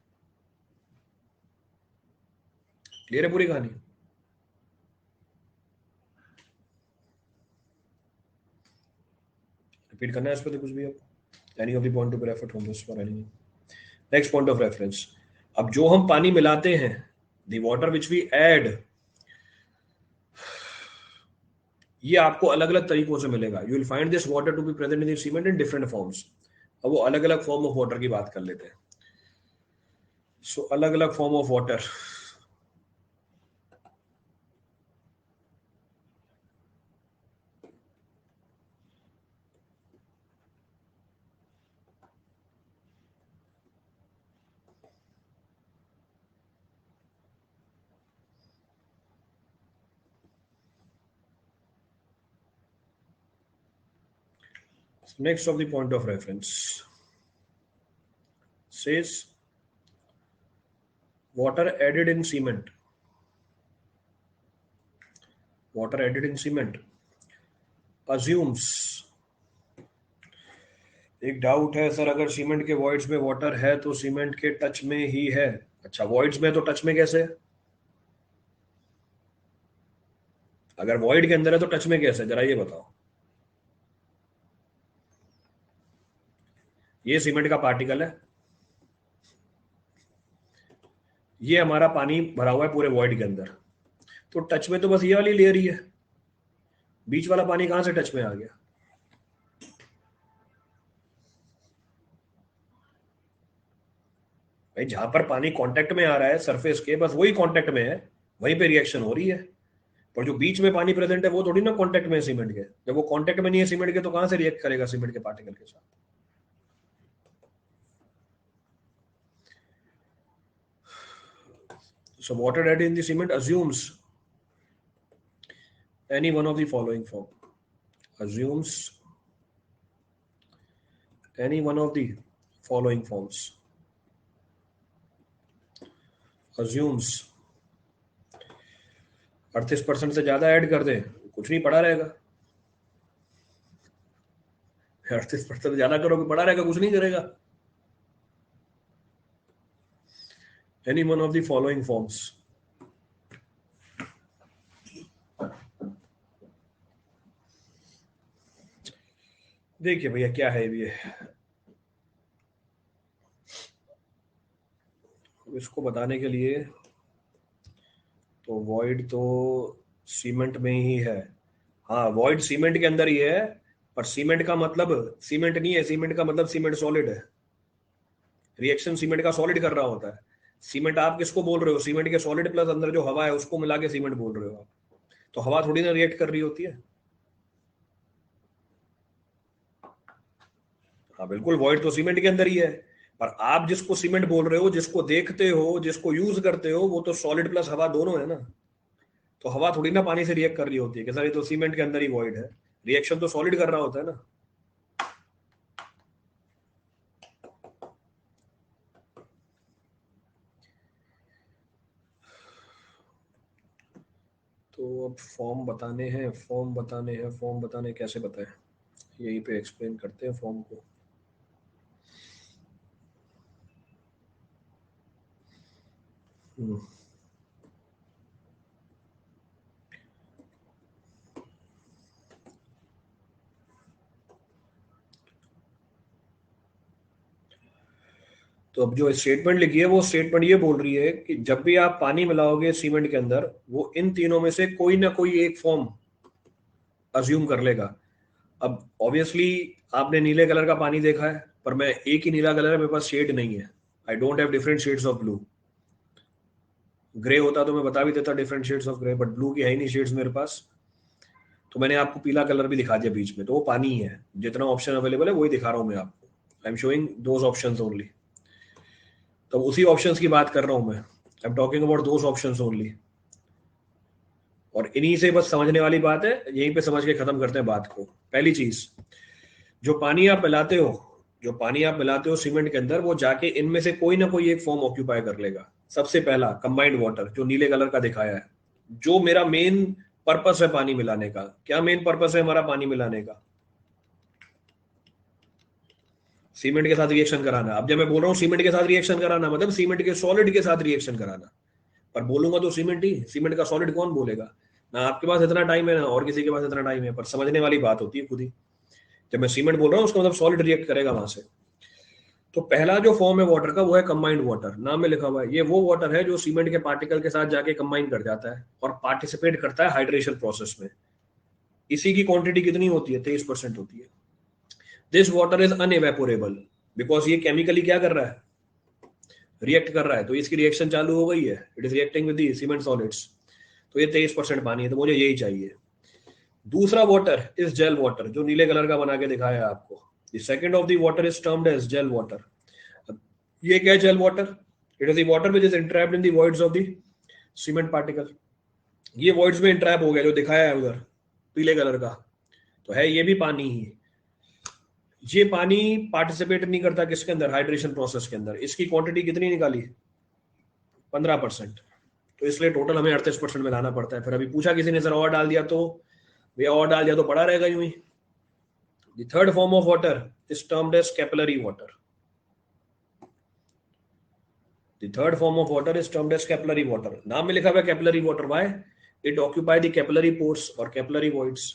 क्लियर है पूरी कहानी? रिपीट करना है इस पर तो कुछ भी अब? Any of the point to be referred from this for any next point of reference। अब जो हम पानी मिलाते हैं, the water which we add, ये आपको अलग अलग तरीकों से मिलेगा। You will find this water to be present in the cement in different forms। अब वो अलग अलग फॉर्म ऑफ वाटर की बात कर लेते हैं। सो अलग अलग form of water, Next of the point of reference says water added in cement. Water added in cement assumes, एक डाउट है सर, अगर सीमेंट के वॉइड्स में वाटर है तो सीमेंट के टच में ही है। अच्छा, वॉइड्स में तो टच में कैसे? अगर वॉइड के अंदर है तो टच में कैसे, जरा ये बताओ। ये सीमेंट का पार्टिकल है, ये हमारा पानी भरा हुआ है पूरे वॉइड के अंदर, तो टच में तो बस ये वाली लेयर ही है, बीच वाला पानी कहां से टच में आ गया? भाई जहां पर पानी कांटेक्ट में आ रहा है सरफेस के, बस वही कांटेक्ट में है, वहीं पे रिएक्शन हो रही है। पर जो बीच में पानी प्रेजेंट है वो थोड़ी ना कांटेक्ट में है सीमेंट के। जब वो कांटेक्ट में नहीं है सीमेंट के तो कहां से रिएक्ट करेगा सीमेंट के पार्टिकल के साथ? So water added in the cement assumes any one of the following form. Assumes any one of the following forms. Assumes 38% से ज्यादा ऐड कर दें, कुछ नहीं पड़ा रहेगा। 38% ज्यादा करोगे पड़ा रहेगा, कुछ नहीं करेगा। Any one of the following forms. देखिए भैया क्या है ये, इसको बताने के लिए तो वॉइड तो सीमेंट में ही है। हाँ, वॉइड सीमेंट के अंदर ही है, पर सीमेंट का मतलब सीमेंट नहीं है, सीमेंट का मतलब सीमेंट सॉलिड है। रिएक्शन सीमेंट का सॉलिड कर रहा होता है। सीमेंट आप किसको बोल रहे हो? सीमेंट के सॉलिड प्लस अंदर जो हवा है उसको मिला के सीमेंट बोल रहे हो आप। तो हवा थोड़ी ना रिएक्ट कर रही होती है। हाँ बिल्कुल, वॉइड तो सीमेंट के अंदर ही है, पर आप जिसको सीमेंट बोल रहे हो, जिसको देखते हो, जिसको यूज करते हो, वो तो सॉलिड प्लस हवा दोनों है ना। तो हवा थोड़ी ना पानी से रिएक्ट कर रही होती है कि सर ये तो सीमेंट के अंदर ही वॉइड है। रिएक्शन तो सॉलिड कर रहा होता है ना। तो अब फॉर्म बताने हैं, फॉर्म बताने कैसे बताएं, यहीं पे एक्सप्लेन करते हैं फॉर्म को। तो अब जो स्टेटमेंट लिखी है वो स्टेटमेंट ये बोल रही है कि जब भी आप पानी मिलाओगे सीमेंट के अंदर, वो इन तीनों में से कोई ना कोई एक फॉर्म अज्यूम कर लेगा। अब ऑब्वियसली आपने नीले कलर का पानी देखा है, पर मैं एक ही नीला कलर है, मेरे पास शेड नहीं है। I don't have different shades of blue. Grey होता तो मैं बता भी देता different shades of grey, but blue की है ही नहीं शेड्स मेरे पास। तो मैंने आपको पीला कलर भी दिखा दिया बीच में, तो वो पानी ही है। जितना ऑप्शन अवेलेबल है वही दिखा रहा हूं मैं आपको। I am showing those options only. तो उसी ऑप्शंस की बात कर रहा हूं मैं। I am talking about those options only. और इन्हीं से बस समझने वाली बात है, यहीं पे समझ के खत्म करते हैं बात को। पहली चीज, जो पानी आप मिलाते हो, जो पानी आप मिलाते हो सीमेंट के अंदर, वो जाके इनमें से कोई ना कोई एक फॉर्म ऑक्यूपाई कर लेगा। सबसे पहला कंबाइंड वाटर, जो नीले कलर का दिखाया है, जो मेरा मेन पर्पस है पानी मिलाने का। क्या मेन पर्पस है हमारा पानी मिलाने का? सीमेंट के साथ रिएक्शन कराना। अब जब मैं बोल रहा हूँ सीमेंट के साथ रिएक्शन कराना, मतलब सीमेंट के सॉलिड के साथ रिएक्शन कराना। पर बोलूंगा तो सीमेंट ही, सीमेंट का सॉलिड कौन बोलेगा? ना आपके पास इतना टाइम है, ना और किसी के पास इतना टाइम है, पर समझने वाली बात होती है खुद ही। जब मैं सीमेंट बोल रहा हूँ उसका मतलब सॉलिड रिएक्ट करेगा वहां से। तो पहला जो फॉर्म है वाटर का वो है कंबाइंड वाटर। नाम में लिखा हुआ है, ये वो वाटर है जो सीमेंट के पार्टिकल के साथ जाके कंबाइन कर जाता है और पार्टिसिपेट करता है हाइड्रेशन प्रोसेस में। इसी की क्वांटिटी कितनी होती है? 23% होती है। दिस वाटर इज अनएवेपोरेबल, बिकॉज ये केमिकली क्या कर रहा है? रिएक्ट कर रहा है। तो इसकी रिएक्शन चालू हो गई है, it is reacting with the cement solids. तो ये 23% पानी है, तो मुझे यही चाहिए। दूसरा वाटर इज जेल वाटर, जो नीले कलर का बना के दिखाया है आपको। The second of the water is termed as gel water. ये क्या है gel water? It is the water which is entrapped in the voids of the cement particle. ये वॉइड्स में इंट्रैप हो गया, जो दिखाया है उधर पीले कलर का, तो है ये भी पानी ही। ये पानी पार्टिसिपेट नहीं करता किसके अंदर, हाइड्रेशन प्रोसेस के अंदर। इसकी क्वांटिटी कितनी निकाली, 15%। तो इसलिए टोटल हमें 38% में लाना पड़ता है। फिर अभी पूछा किसी ने सर और डाल दिया तो, भैया और डाल दिया तो पड़ा रहेगा यूं ही। The third form of water is termed as capillary water. The third form of water is termed as capillary water. नाम में लिखा हुआ है capillary water. Why? It occupy the capillary pores और capillary voids.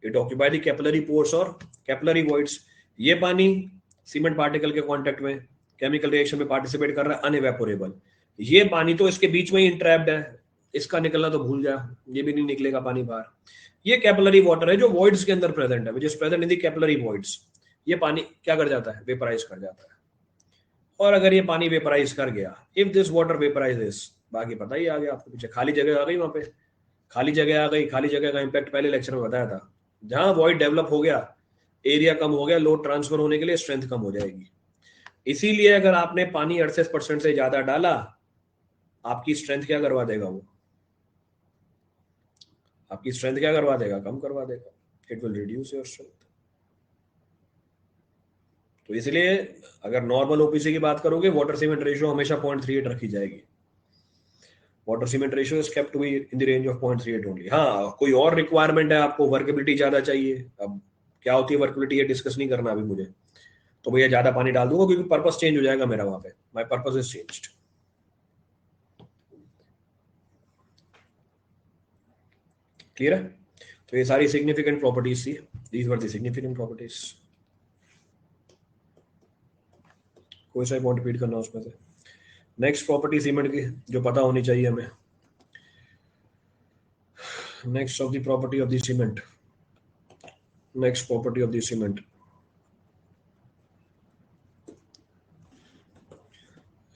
It occupy the capillary pores और capillary voids. ये पानी cement particle के कांटेक्ट में केमिकल रिएक्शन में पार्टिसिपेट कर रहा है, अनइवेपोरेबल। ये पानी तो इसके बीच में ही इंट्रैप्ड है, इसका निकलना तो भूल जा, ये भी नहीं निकलेगा पानी बाहर। ये कैपिलरी वाटर है जो वॉइड्स के अंदर प्रेजेंट है, which is present in the capillary voids. ये पानी क्या कर जाता है, वेपराइज कर जाता है। और अगर ये पानी वेपराइज कर गया, इफ दिस वाटर वेपराइजेस, बाकी पता ही आ गया आपको, पीछे खाली जगह आ गई, वहां पे खाली जगह आ गई। खाली जगह का इंपैक्ट पहले लेक्चर में बताया था। जहां वॉइड डेवलप हो गया, एरिया कम हो गया, लोड ट्रांसफर होने के लिए स्ट्रेंथ कम हो जाएगी। इसीलिए अगर आपने पानी 38% से ज्यादा डाला, आपकी स्ट्रेंथ क्या करवा देगा वो, आपकी स्ट्रेंथ क्या करवा देगा, कम करवा देगा। It will reduce your strength. तो इसलिए अगर नॉर्मल ओपीसी की बात करोगे, वाटर सीमेंट रेशियो हमेशा 0.38 रखी जाएगी। Water cement ratio is kept to be in the range of 0.38 only. हाँ, कोई और रिक्वायरमेंट है आपको, वर्केबिलिटी ज्यादा चाहिए, अब क्या होती है वर्केबिलिटी, ये डिस्कस नहीं करना अभी मुझे, तो भैया ज्यादा पानी डाल दूंगा क्योंकि पर्पस चेंज हो जाएगा मेरा वहां पे, my purpose is changed. Clear है? तो ये सारी सिग्निफिकेंट प्रॉपर्टीज थी, these were the significant properties. कोई सा पॉइंट रिपीट करना उसमें से। नेक्स्ट प्रॉपर्टी सीमेंट की जो पता होनी चाहिए हमें, next of the property of the cement, next property of the cement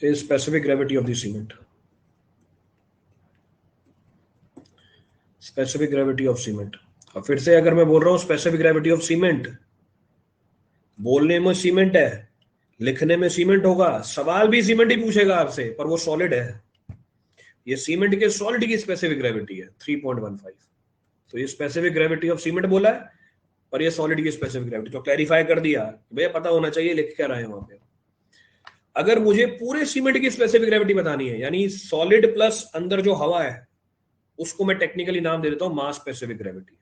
is specific gravity of the cement. Specific gravity of cement. अब फिर से अगर मैं बोल रहा हूं स्पेसिफिक ग्रेविटी ऑफ सीमेंट, बोलने में सीमेंट है, लिखने में सीमेंट होगा, सवाल भी सीमेंट ही पूछेगा आपसे, पर वो सॉलिड है। ये सीमेंट के सॉलिड की स्पेसिफिक ग्रेविटी है 3.15। तो ये स्पेसिफिक ग्रेविटी ऑफ सीमेंट बोला है, पर ये सॉलिड की स्पेसिफिक ग्रेविटी। तो क्लैरिफाई कर दिया, भैया पता होना चाहिए लिख क्या रहे हैं वहां पे। अगर मुझे पूरे सीमेंट की स्पेसिफिक ग्रेविटी बतानी है, यानी सॉलिड प्लस अंदर जो हवा है, उसको मैं टेक्निकली नाम दे देता हूं मास specific gravity.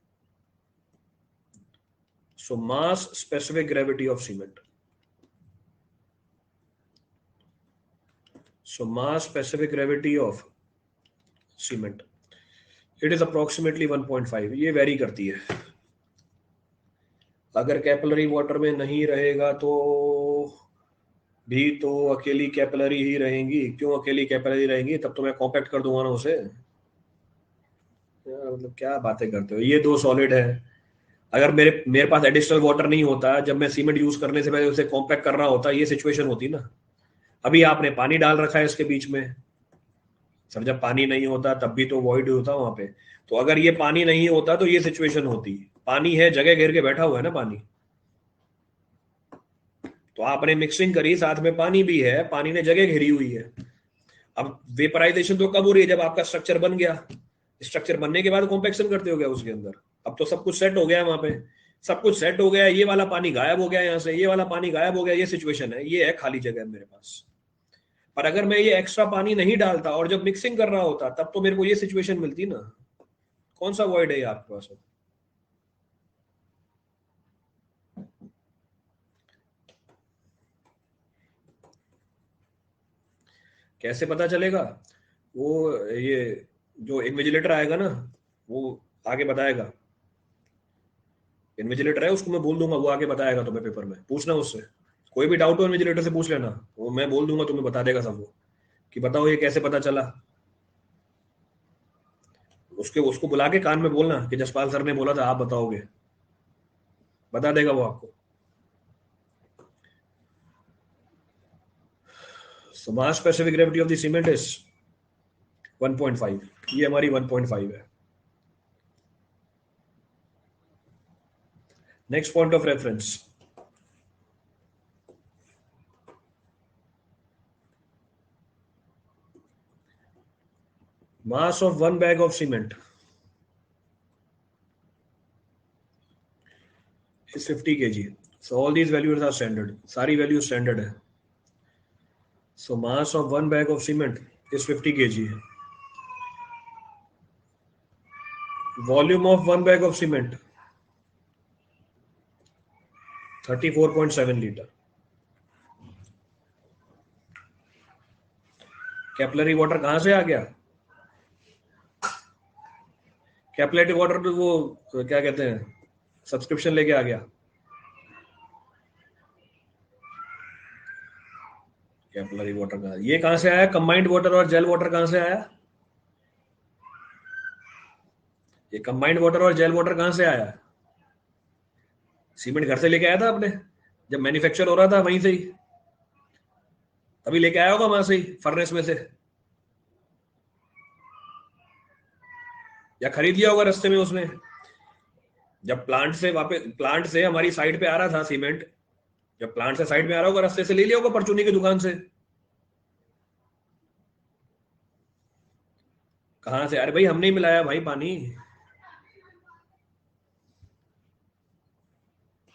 So mass specific gravity of cement, so mass specific gravity of cement, it is approximately 1.5। ये वेरी करती है। अगर कैपिलरी वाटर में नहीं रहेगा तो भी तो अकेली कैपिलरी ही रहेंगी। क्यों अकेली कैपिलरी रहेंगी, तब तो मैं कॉम्पैक्ट कर दूंगा ना उसे। मतलब क्या बातें करते हो, ये दो सॉलिड है। अगर मेरे मेरे पास एडिशनल वाटर नहीं होता, जब मैं सीमेंट यूज करने से पहले उसे कॉम्पैक्ट कर रहा होता, ये सिचुएशन होती ना। अभी आपने पानी डाल रखा है इसके बीच में, सर जब पानी नहीं होता तब भी तो वॉइड होता वहां पे। तो अगर ये पानी नहीं होता तो ये सिचुएशन होती। पानी है, जगह घेर के बैठा हुआ है ना पानी, तो आपने मिक्सिंग करी, साथ में पानी भी है, पानी ने जगह घेरी हुई है। अब वेपराइजेशन तो कब हो रही है, जब आपका स्ट्रक्चर बन गया। स्ट्रक्चर बनने के बाद कॉम्पेक्शन करते हो गया उसके अंदर। अब तो सब कुछ सेट हो गया है वहां पे, सब कुछ सेट हो गया है। ये वाला पानी गायब हो गया यहाँ से, ये वाला पानी गायब हो गया, ये सिचुएशन है, ये है खाली जगह मेरे पास। पर अगर मैं ये एक्स्ट्रा पानी नहीं डालता और जब मिक्सिंग कर रहा होता, तब तो मेरे को ये सिचुएशन मिलती ना। कौन सा वॉइड है ये आपके पास? कैसे पता चलेगा? वो ये जो इन्विजिलेटर आएगा ना, वो आगे बताएगा। इन्विजिलेटर है, उसको मैं बोल दूंगा, वो आगे बताएगा तुम्हें पेपर में। पूछना उससे, कोई भी डाउट हो इन्विजिलेटर से पूछ लेना, वो मैं बोल दूंगा, तुम्हें बता देगा सब वो, कि बताओ ये कैसे पता चला। उसके उसको बुला के कान में बोलना कि जसपाल सर ने बोला था, आप बताओगे, बता देगा वो आपको। So mass specific gravity of the cement is 1.5। ये हमारी 1.5 है। Next point of reference, mass of one bag of cement is 50 kg। So all these values are standard. सारी values standard है. So mass of one bag of cement is 50 kg. Volume of one bag of cement 34.7 liter. Capillary water कहां से आ गया? Capillary water तो वो क्या कहते हैं, सब्सक्रिप्शन लेके आ गया. कैपिलरी वाटर कहां, ये कहां से आया? कंबाइंड वाटर और जेल वाटर कहां से आया? ये कंबाइंड वाटर और जेल वाटर कहां से आया? सीमेंट घर से लेके आया था आपने, जब मैन्युफैक्चर हो रहा था वहीं से ही, तभी लेके आया होगा वहां से ही, फर्नेस में से, या खरीद लिया होगा रास्ते में उसने. जब प्लांट से हमारी साइड पे आ रहा था सीमेंट, जब प्लांट से साइड में आ रहा होगा, रास्ते से ले लिया होगा परचूनी की दुकान से. कहां से? अरे भाई हमने ही मिलाया भाई पानी.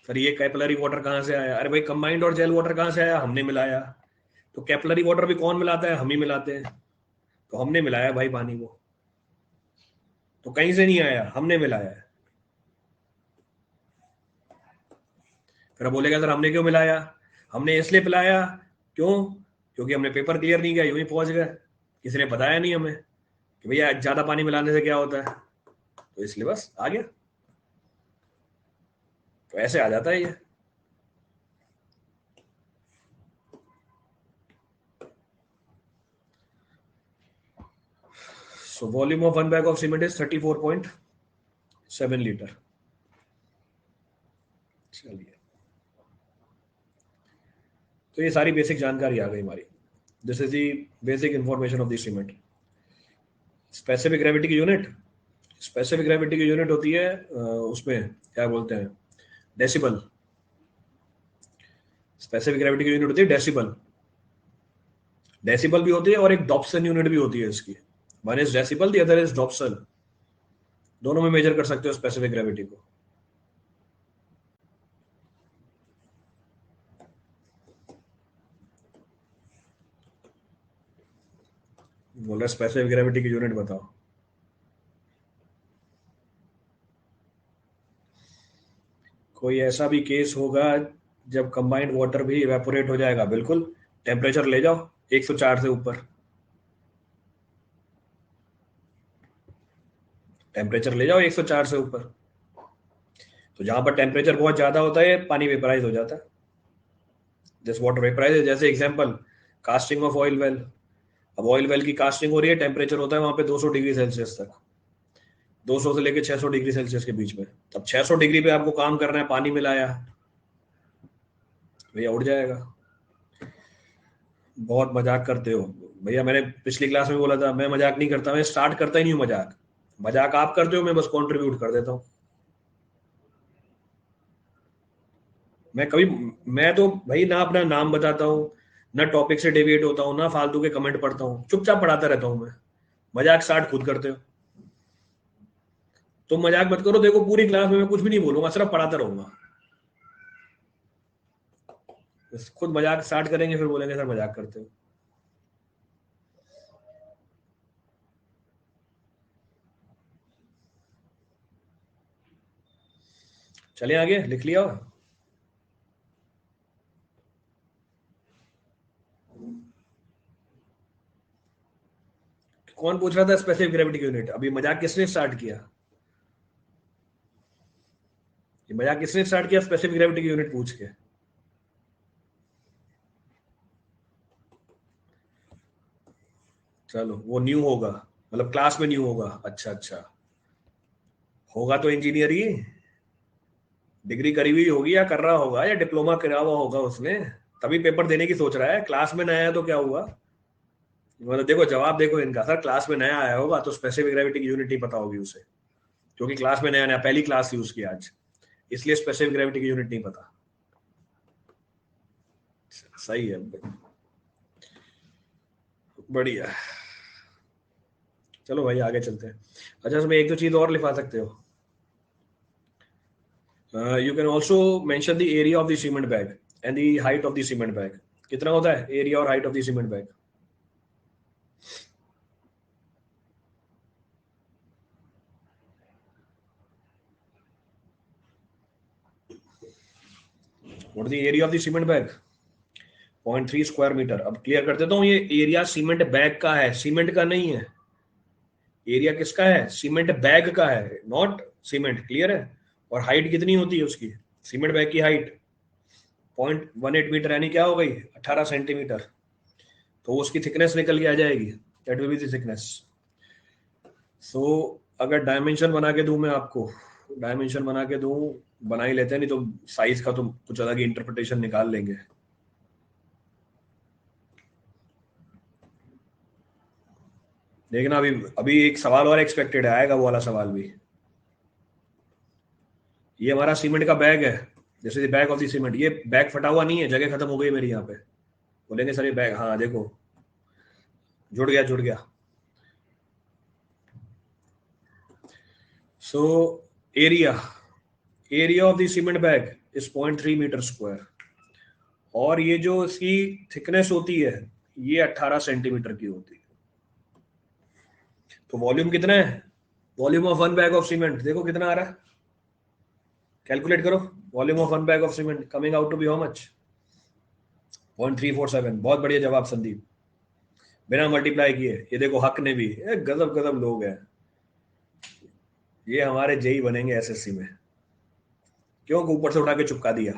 सर ये कैपिलरी वाटर कहां से आया? अरे भाई कंबाइंड और जेल वाटर कहां से आया? हमने मिलाया. तो कैपिलरी वाटर भी कौन मिलाता है? हम ही मिलाते हैं. तो हमने मिलाया भाई पानी वो, तो कहीं से नहीं आया, हमने मिलाया है. फिर बोलेगा सर हमने क्यों मिलाया? हमने इसलिए पिलाया. क्यों? क्योंकि हमने पेपर क्लियर नहीं किया, यूं ही पहुंच गए, किसी ने बताया नहीं हमें कि भैया ज्यादा पानी मिलाने से क्या होता है, तो इसलिए बस आ गया. तो ऐसे आ जाता है ये. So volume of one bag of cement is 34.7 litre. चलिए, तो ये सारी बेसिक जानकारी आ गई हमारी. This is the basic information of the cement. Specific gravity की यूनिट, स्पेसिफिक ग्रेविटी की यूनिट होती है उसमें क्या बोलते हैं, डेसिबल. स्पेसिफिक ग्रेविटी की यूनिट होती है डेसिबल. डेसिबल भी होती है और एक डॉप्सन यूनिट भी होती है इसकी. One is decibel, the other is Dobson. दोनों में मेजर कर सकते हो स्पेसिफिक ग्रेविटी को. बोला स्पेसिफिक ग्रेविटी की यूनिट बताओ. कोई ऐसा भी केस होगा जब कंबाइंड वाटर भी इवेपोरेट हो जाएगा? बिल्कुल. टेम्परेचर ले जाओ 104 से ऊपर. टेम्परेचर ले जाओ 104 से ऊपर. तो जहां पर टेम्परेचर बहुत ज्यादा होता है पानी वेपराइज हो जाता है. This water vaporise. जैसे example, casting of oil well. अब ऑयल वेल की कास्टिंग हो रही है, टेम्परेचर होता है वहां पे 200 डिग्री सेल्सियस तक, 200 से लेकर 600 डिग्री सेल्सियस के बीच में. तब 600 डिग्री पे आपको काम करना है, पानी मिलाया, भैया उड़ जाएगा. बहुत मजाक करते हो भैया. मैंने पिछली क्लास में बोला था मैं मजाक नहीं करता, मैं स्टार्ट करता ही नहीं हूँ मजाक. मजाक आप करते हो, मैं बस कंट्रीब्यूट कर देता हूँ. मैं कभी, मैं तो भाई ना अपना नाम बताता हूँ, ना टॉपिक से डेविएट होता हूँ, ना फालतू के कमेंट पढ़ता हूँ, चुपचाप पढ़ाता रहता हूँ मैं. मजाक स्टार्ट खुद करते हो. तुम मजाक मत करो, देखो पूरी क्लास में मैं कुछ भी नहीं बोलूंगा, सिर्फ पढ़ाता रहूंगा. खुद मजाक स्टार्ट करेंगे फिर बोलेंगे सर मजाक करते हो. चले आगे, लिख लिया. कौन पूछ रहा था स्पेसिफिक ग्रेविटी यूनिट? अभी मजाक किसने स्टार्ट किया? ये मजाक किसने स्टार्ट किया स्पेसिफिक ग्रेविटी की यूनिट पूछ के? चलो वो न्यू होगा, मतलब क्लास में न्यू होगा. अच्छा अच्छा, होगा तो इंजीनियर ही, डिग्री करी हुई होगी या कर रहा होगा या डिप्लोमा करा हुआ होगा उसने, तभी पेपर देने की सोच रहा है. क्लास में नया है तो क्या हुआ? मतलब देखो जवाब देखो इनका, सर क्लास में नया आया होगा तो स्पेसिफिक ग्रेविटी की यूनिट नहीं पता होगी उसे, क्योंकि क्लास में नया नया पहली क्लास यूज की आज, इसलिए स्पेसिफिक ग्रेविटी की यूनिट नहीं पता. सही है, बढ़िया. चलो भाई आगे चलते हैं. अच्छा इसमें एक दो चीज और लिखा सकते हो. You can also mention the area of the cement bag and the height of the cement bag. कितना होता है एरिया और height of the cement bag? What is the area of the cement bag? 0.3 square metre. अब क्लियर कर देता हूँ, ये एरिया सीमेंट बैग का है, सीमेंट का नहीं है. एरिया किसका है? सीमेंट बैग का है, नॉट सीमेंट. क्लियर है? और हाइट कितनी होती है उसकी? सीमेंट बैग की हाइट 0.18 मीटर, यानी क्या हो गई? 18 सेंटीमीटर. तो उसकी थिकनेस निकल के आ जाएगी. That will be the thickness. So अगर डायमेंशन बना के दूं मैं आपको, डायमेंशन बना के दूं, बना ही लेते हैं, नहीं तो साइज का तो कुछ अलग ही इंटरप्रिटेशन निकाल लेंगे. देखना अभी अभी एक सवाल और एक्सपेक्टेड है, आएगा वो वाला सवाल भी. ये हमारा सीमेंट का बैग है, जैसे बैग ऑफ द सीमेंट. ये बैग फटा हुआ नहीं है, जगह खत्म हो गई मेरी यहाँ पे. बोलेंगे सर ये बैग, हाँ देखो जुड़ गया जुड़ गया. So area of the cement bag is 0.3 metre square. और ये जो इसकी थिकनेस होती है ये 18 सेंटीमीटर की होती है. तो वॉल्यूम कितना है? Volume of one bag of cement देखो कितना आ रहा है, कैलकुलेट करो. Volume of one bag of cement coming out to be how much? 0.347. बहुत बढ़िया जवाब संदीप, बिना मल्टीप्लाई किए. ये देखो हक ने भी, गजब गजब लोग हैं ये. हमारे जेई बनेंगे एसएससी में. क्यों? ऊपर से उठा के चिपका दिया.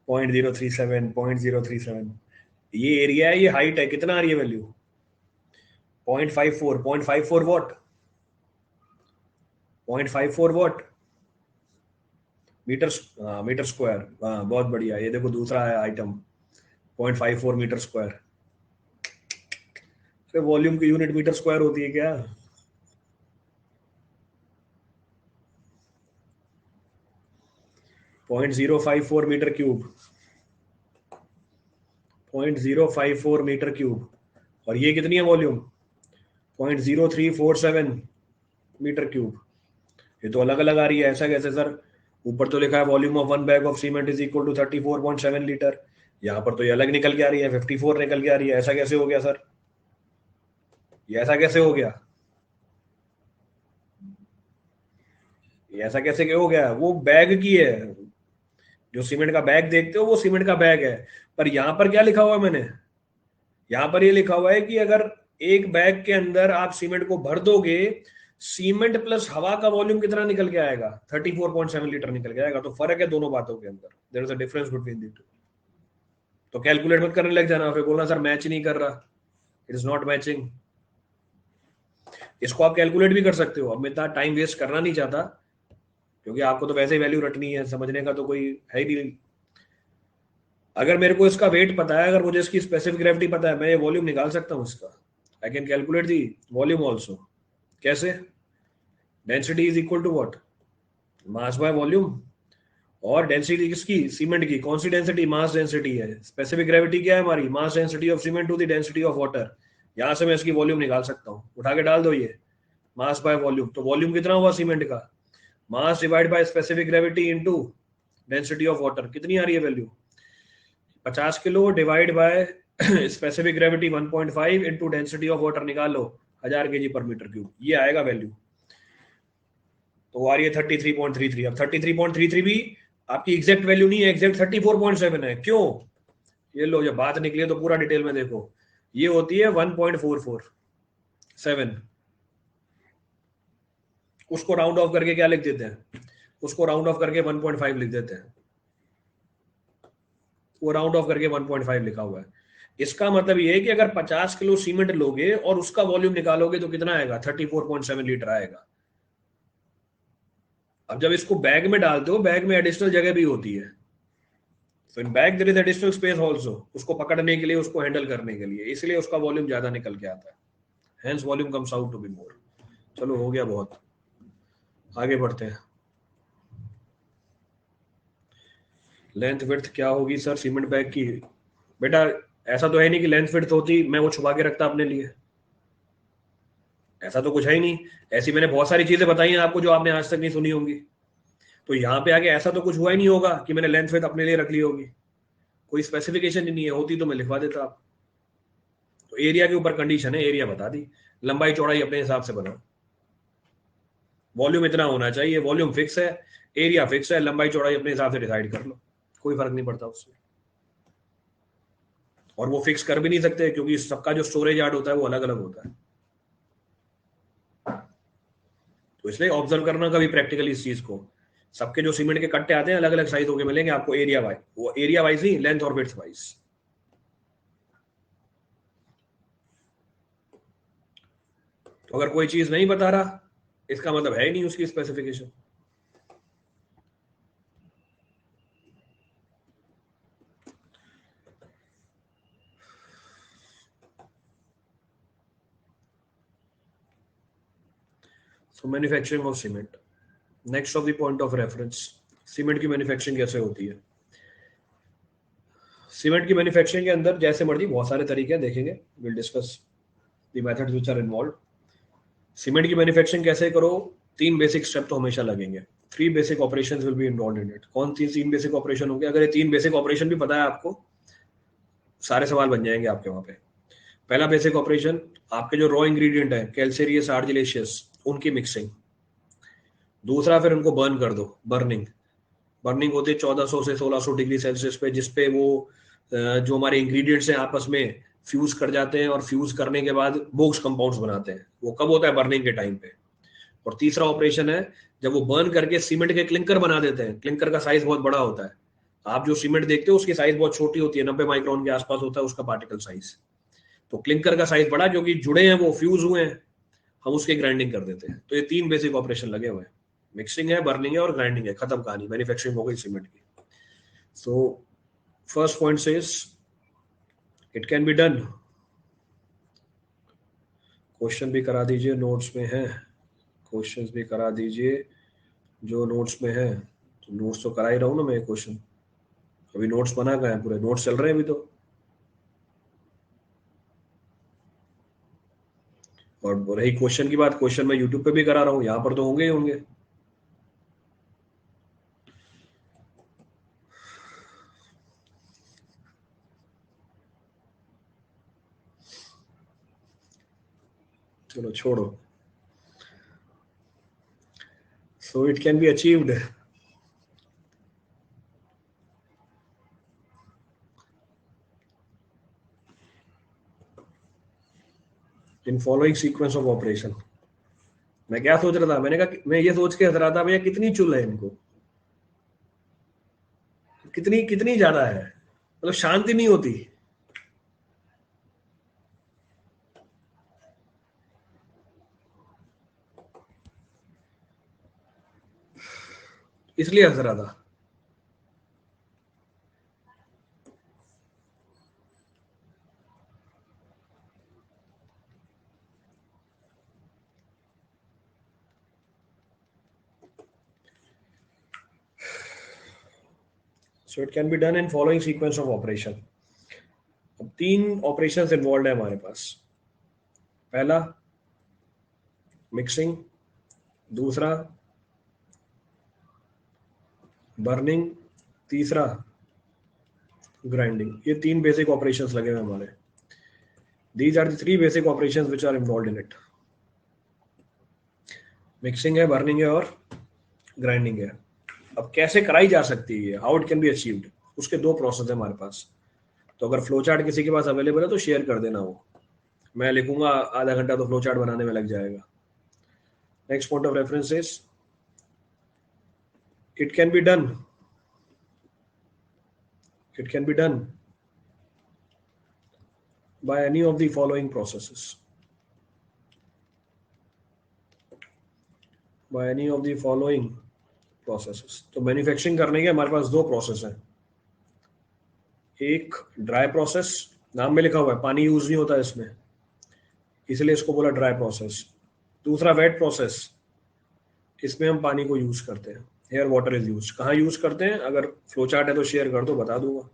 0.037, 0.037. ये एरिया है, ये हाइट है. कितना आ रही है value? 0.54. 0.54 what? 0.54 what metre. Metre square. हाँ बहुत बढ़िया. ये देखो दूसरा है आइटम, 0.54 मीटर स्क्वायर. वॉल्यूम की यूनिट मीटर स्क्वायर होती है क्या? .054 मीटर क्यूब. 0.054 metre cube. और ये कितनी है वॉल्यूम? 0.0347 metre cube. ये तो अलग अलग आ रही है. ऐसा कैसे सर? ऊपर तो लिखा है volume of one bag of cement is equal to 34.7 litre. यहाँ पर तो ये अलग निकल के आ रही है, 54 निकल के आ रही है. ऐसा कैसे हो गया सर? ये ऐसा कैसे हो गया? ये ऐसा कैसे क्यों हो गया? वो बैग की है, जो सीमेंट का बैग देखते हो वो सीमेंट का बैग है. पर यहाँ पर क्या लिखा हुआ है मैंने? यहाँ पर ये लिखा हुआ है कि अगर एक बैग के अंदर आप सीमेंट को भर दोगे, सीमेंट प्लस हवा का वॉल्यूम कितना निकल के आएगा? 34.7 लीटर निकल के आएगा. तो फर्क है दोनों बातों के अंदर. There is a difference between the two. तो कैलकुलेट मत करने लग जाना, फिर बोलना सर मैच नहीं कर रहा. It is not matching. इसको आप कैलकुलेट भी कर सकते हो. अब मैं इतना टाइम वेस्ट करना नहीं चाहता, क्योंकि आपको तो वैसे ही वैल्यू रटनी है, समझने का तो कोई है ही नहीं. अगर मेरे को इसका वेट पता है, अगर मुझे इसकी स्पेसिफिक ग्रेविटी पता है, मैं ये वॉल्यूम निकाल सकता हूँ इसका. I can calculate the volume also. कैसे? Density is equal to what? Mass by volume. और डेंसिटी किसकी? सीमेंट की. कौन सी डेंसिटी? मास डेंसिटी है. स्पेसिफिक ग्रेविटी क्या है हमारी? Mass density of cement to the density of water. यहां से मैं इसकी वॉल्यूम निकाल सकता हूँ. उठा के डाल दो ये मास बाय वॉल्यूम. तो वॉल्यूम कितना हुआ सीमेंट का? Mass divide by specific gravity into density of water. कितनी आ रही है value? 50 kilo divide by specific gravity 1.5 into density of water. निकाल लो 1000 केजी पर मीटर क्यूब. ये आएगा वैल्यू. तो आ रही है 33.33. अब 33.33 भी आपकी एग्जैक्ट वैल्यू नहीं है, एग्जैक्ट 34.7 है. क्यों? ये लो, जब बात निकली है तो पूरा डिटेल में देखो. ये होती है 1.447. उसको राउंड ऑफ करके क्या लिख देते हैं? उसको राउंड ऑफ करके 1.5 लिख देते हैं. वो राउंड ऑफ करके 1.5 लिखा हुआ है. इसका मतलब ये है कि अगर 50 किलो सीमेंट लोगे और उसका वॉल्यूम निकालोगे तो कितना आएगा? 34.7 लीटर आएगा. अब जब इसको बैग में डालते हो, बैग में एडिशनल जगह भी होती है. तो in bag there is additional space also, उसको पकड़ने के लिए, उसको हैंडल करने के लिए. इसलिए उसका वॉल्यूम ज्यादा निकल के आता है. Hence volume comes out to be more. चलो हो गया बहुत, आगे बढ़ते हैं. लेंथ विड्थ क्या होगी सर सीमेंट बैग की? बेटा ऐसा तो है नहीं कि लेंथ विड्थ होती मैं वो छुपा के रखता अपने लिए. ऐसा तो कुछ है ही नहीं. ऐसी मैंने बहुत सारी चीजें बताई हैं आपको जो आपने आज तक नहीं सुनी होंगी. तो यहाँ पे आके ऐसा तो कुछ हुआ ही नहीं होगा कि मैंने लेंथ विड्थ अपने लिए रख ली होगी, कोई स्पेसिफिकेशन ही नहीं है, होती तो मैं लिखवा देता आप। तो एरिया के ऊपर कंडीशन है, एरिया बता दी, लंबाई चौड़ाई अपने हिसाब से बनाओ, वॉल्यूम इतना होना चाहिए, वॉल्यूम फिक्स है, एरिया फिक्स है, लंबाई चौड़ाई अपने हिसाब से डिसाइड कर लो, कोई फर्क नहीं पड़ता उससे। और वो फिक्स कर भी नहीं सकते क्योंकि सबका जो स्टोरेज यार्ड होता है वो अलग अलग होता है। तो इसलिए ऑब्जर्व करना कभी प्रैक्टिकली इस चीज को, सबके जो सीमेंट के कट्टे आते हैं अलग अलग साइज होके मिलेंगे आपको, एरिया वाइज, वो एरिया वाइज ही, लेंथ और विड्थ वाइज। तो अगर कोई चीज नहीं बता रहा, इसका मतलब है ही नहीं उसकी specification. So manufacturing of cement, next of the point of reference, cement की मैन्युफैक्चरिंग कैसे होती है। सीमेंट की मैन्युफैक्चरिंग के अंदर जैसे मर्जी बहुत सारे तरीके हैं, देखेंगे, will discuss the methods which are involve. Cement की मैन्युफैक्चरिंग कैसे करो, तीन बेसिक स्टेप तो हमेशा लगेंगे, three basic operations will be involved in it. कौन सी तीन बेसिक ऑपरेशन होंगे, अगर ये तीन बेसिक ऑपरेशन भी पता है आपको, सारे सवाल बन जाएंगे आपके वहां पे। पहला बेसिक ऑपरेशन, आपके जो रॉ इंग्रेडिएंट है कैल्सेरियस आर्जिलेशियस, उनकी मिक्सिंग। दूसरा फिर उनको बर्न कर दो, बर्निंग। बर्निंग होती है 1400 से 1600 डिग्री सेल्सियस पे, जिसपे वो जो हमारे इंग्रेडिएंट्स हैं आपस में फ्यूज कर जाते हैं, और फ्यूज करने के बाद बोक्स कंपाउंड्स बनाते हैं। वो कब होता है, बर्निंग के टाइम पे। और तीसरा ऑपरेशन है जब वो बर्न करके सीमेंट के क्लिंकर बना देते हैं। क्लिंकर का साइज बहुत बड़ा होता है, आप जो सीमेंट देखते हो उसकी साइज बहुत छोटी होती है, 90 माइक्रोन के आसपास होता है उसका पार्टिकल साइज। तो क्लिंकर का साइज बड़ा, जो कि जुड़े हैं, वो फ्यूज हुए हैं, हम उसकी ग्राइंडिंग कर देते हैं। तो ये तीन बेसिक ऑपरेशन लगे हुए हैं, मिक्सिंग है, बर्निंग है और ग्राइंडिंग है, खत्म कहानी, मैन्युफैक्चरिंग हो गई सीमेंट की। So first point says it can be done. Question भी करा दीजिए, नोट्स में है, क्वेश्चंस भी करा दीजिए जो नोट्स में है। तो नोट्स तो करा ही रहा हूँ ना मैं, क्वेश्चन अभी नोट्स बना गए हैं, पूरे नोट्स चल रहे हैं अभी तो। और रही क्वेश्चन की बात, क्वेश्चन मैं यूट्यूब पे भी करा रहा हूँ, यहाँ पर तो होंगे ही होंगे। चलो छोड़ो। So it can be achieved in following sequence of operation. मैं क्या सोच रहा था, मैंने कहा मैं ये सोच के हंस रहा था, भैया कितनी चुल है इनको, कितनी कितनी ज्यादा है, मतलब शांति नहीं होती। इसलिए हंस रहा था। So it can be done in following sequence of operation. अब तीन ऑपरेशन इन्वॉल्व है हमारे पास। पहला मिक्सिंग, दूसरा बर्निंग, तीसरा ग्राइंडिंग। ये तीन बेसिक ऑपरेशंस लगे हुए हमारे। These are the three basic operations which are involved in it. Mixing है, बर्निंग है और ग्राइंडिंग है। अब कैसे कराई जा सकती है, how it can be achieved, उसके दो प्रोसेस है हमारे पास। तो अगर फ्लो चार्ट किसी के पास अवेलेबल है तो शेयर कर देना, वो मैं लिखूंगा, आधा घंटा तो फ्लो चार्ट बनाने में लग जाएगा। Next point of reference is it can be done, it can be done by any of the following processes, by any of the following processes। तो मैन्युफैक्चरिंग करने के हमारे पास दो प्रोसेस हैं, एक ड्राई प्रोसेस, नाम में लिखा हुआ है पानी यूज नहीं होता इसमें, इसलिए इसको बोला ड्राई प्रोसेस। दूसरा वेट प्रोसेस, इसमें हम पानी को यूज करते हैं, एयर वाटर इज यूज। कहाँ यूज करते हैं, अगर फ्लो चार्ट है तो शेयर कर दो, बता दूंगा।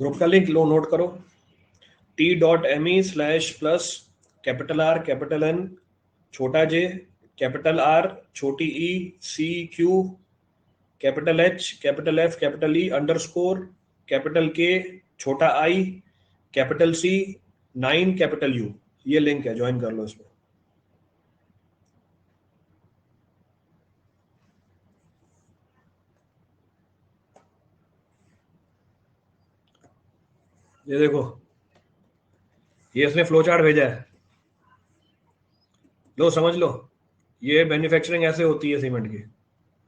ग्रुप का लिंक लो, नोट करो, t.me/+ capital R capital N छोटा j कैपिटल R छोटी e C Q capital H capital F capital E underscore capital K छोटा I capital C 9 capital U। ये लिंक है, ज्वाइन कर लो इसमें। ये देखो, ये इसने फ्लो चार्ट भेजा है, लो समझ लो। ये मैन्युफैक्चरिंग ऐसे होती है सीमेंट की।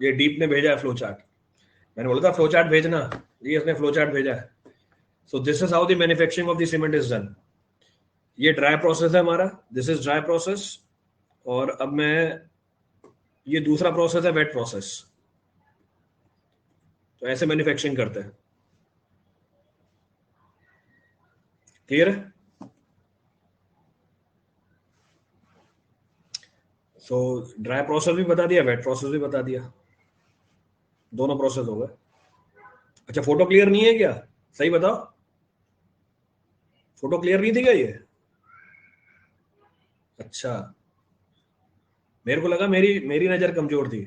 ये डीप ने भेजा है फ्लो चार्ट, मैंने बोला था फ्लो चार्ट भेजना, ये इसने फ्लो चार्ट भेजा है। So this is how the manufacturing of the cement is done. ये ड्राई प्रोसेस है हमारा, दिस इज ड्राई प्रोसेस। और अब मैं, ये दूसरा प्रोसेस है वेट प्रोसेस। तो ऐसे मैन्युफैक्चरिंग करते हैं, क्लियर है? सो ड्राई प्रोसेस भी बता दिया, वेट प्रोसेस भी बता दिया, दोनों प्रोसेस हो गए। अच्छा, फोटो क्लियर नहीं है क्या? सही बताओ, फोटो क्लियर नहीं थी क्या ये? अच्छा, मेरे को लगा मेरी मेरी नजर कमजोर थी।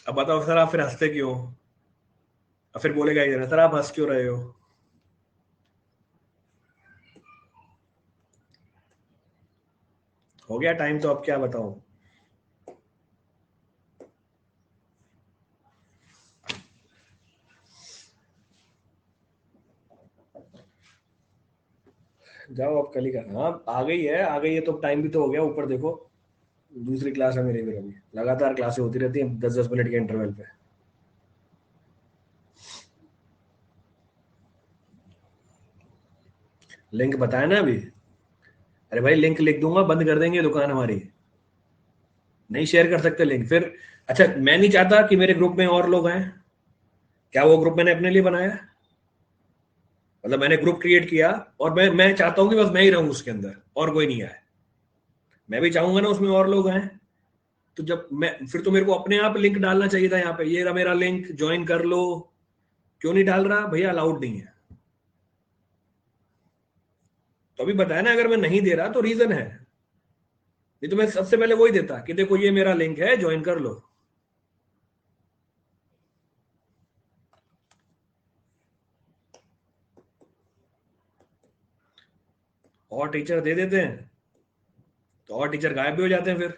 अब बताओ सर, आप फिर हंसते क्यों? अब फिर बोलेगा ये सर आप हंस क्यों रहे हो? हो गया टाइम, तो अब क्या बताऊं? जाओ अब, कल ही का, हाँ आ गई है, आ गई है तो टाइम भी तो हो गया। ऊपर देखो, दूसरी क्लास है मेरी, फिर अभी लगातार क्लासें होती रहती हैं 10-10 मिनट के इंटरवल पे। लिंक बताया ना अभी। अरे भाई लिंक लिख दूंगा, बंद कर देंगे दुकान हमारी, नहीं शेयर कर सकते लिंक फिर। अच्छा, मैं नहीं चाहता कि मेरे ग्रुप में और लोग आए। क्या वो ग्रुप मैंने अपने लिए बनाया है? मतलब मैंने ग्रुप क्रिएट किया और मैं चाहता हूं कि बस मैं ही रहूं उसके अंदर और कोई नहीं आए। मैं भी चाहूंगा ना उसमें और लोग आए। तो जब मैं, फिर तो मेरे को अपने आप लिंक डालना चाहिए था यहाँ पे, ये रहा मेरा लिंक, ज्वाइन कर लो। क्यों नहीं डाल रहा भैया? अलाउड नहीं है। तो अभी बताया ना, अगर मैं नहीं दे रहा तो रीजन है, नहीं तो मैं सबसे पहले वही देता कि देखो ये मेरा लिंक है, ज्वाइन कर लो। और टीचर दे देते हैं तो और टीचर गायब भी हो जाते हैं फिर।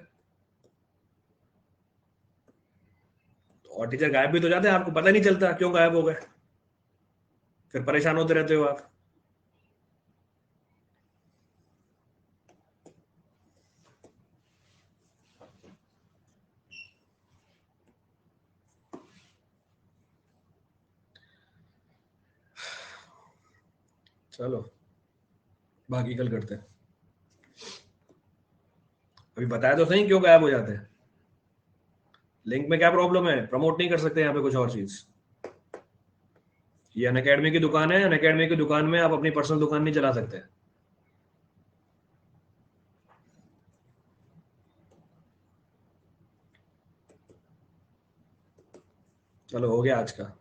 तो और टीचर गायब भी तो जाते हैं, आपको पता नहीं चलता क्यों गायब हो गए, फिर परेशान होते रहते हो आप। चलो, बाकी कल करते हैं। अभी बताया तो सही क्यों गायब हो जाते हैं। लिंक में क्या प्रॉब्लम है? प्रमोट नहीं कर सकते यहाँ पे कुछ और चीज? ये अनअकैडमी की दुकान है, अनअकैडमी की दुकान में आप अपनी पर्सनल दुकान नहीं चला सकते। चलो, हो गया आज का।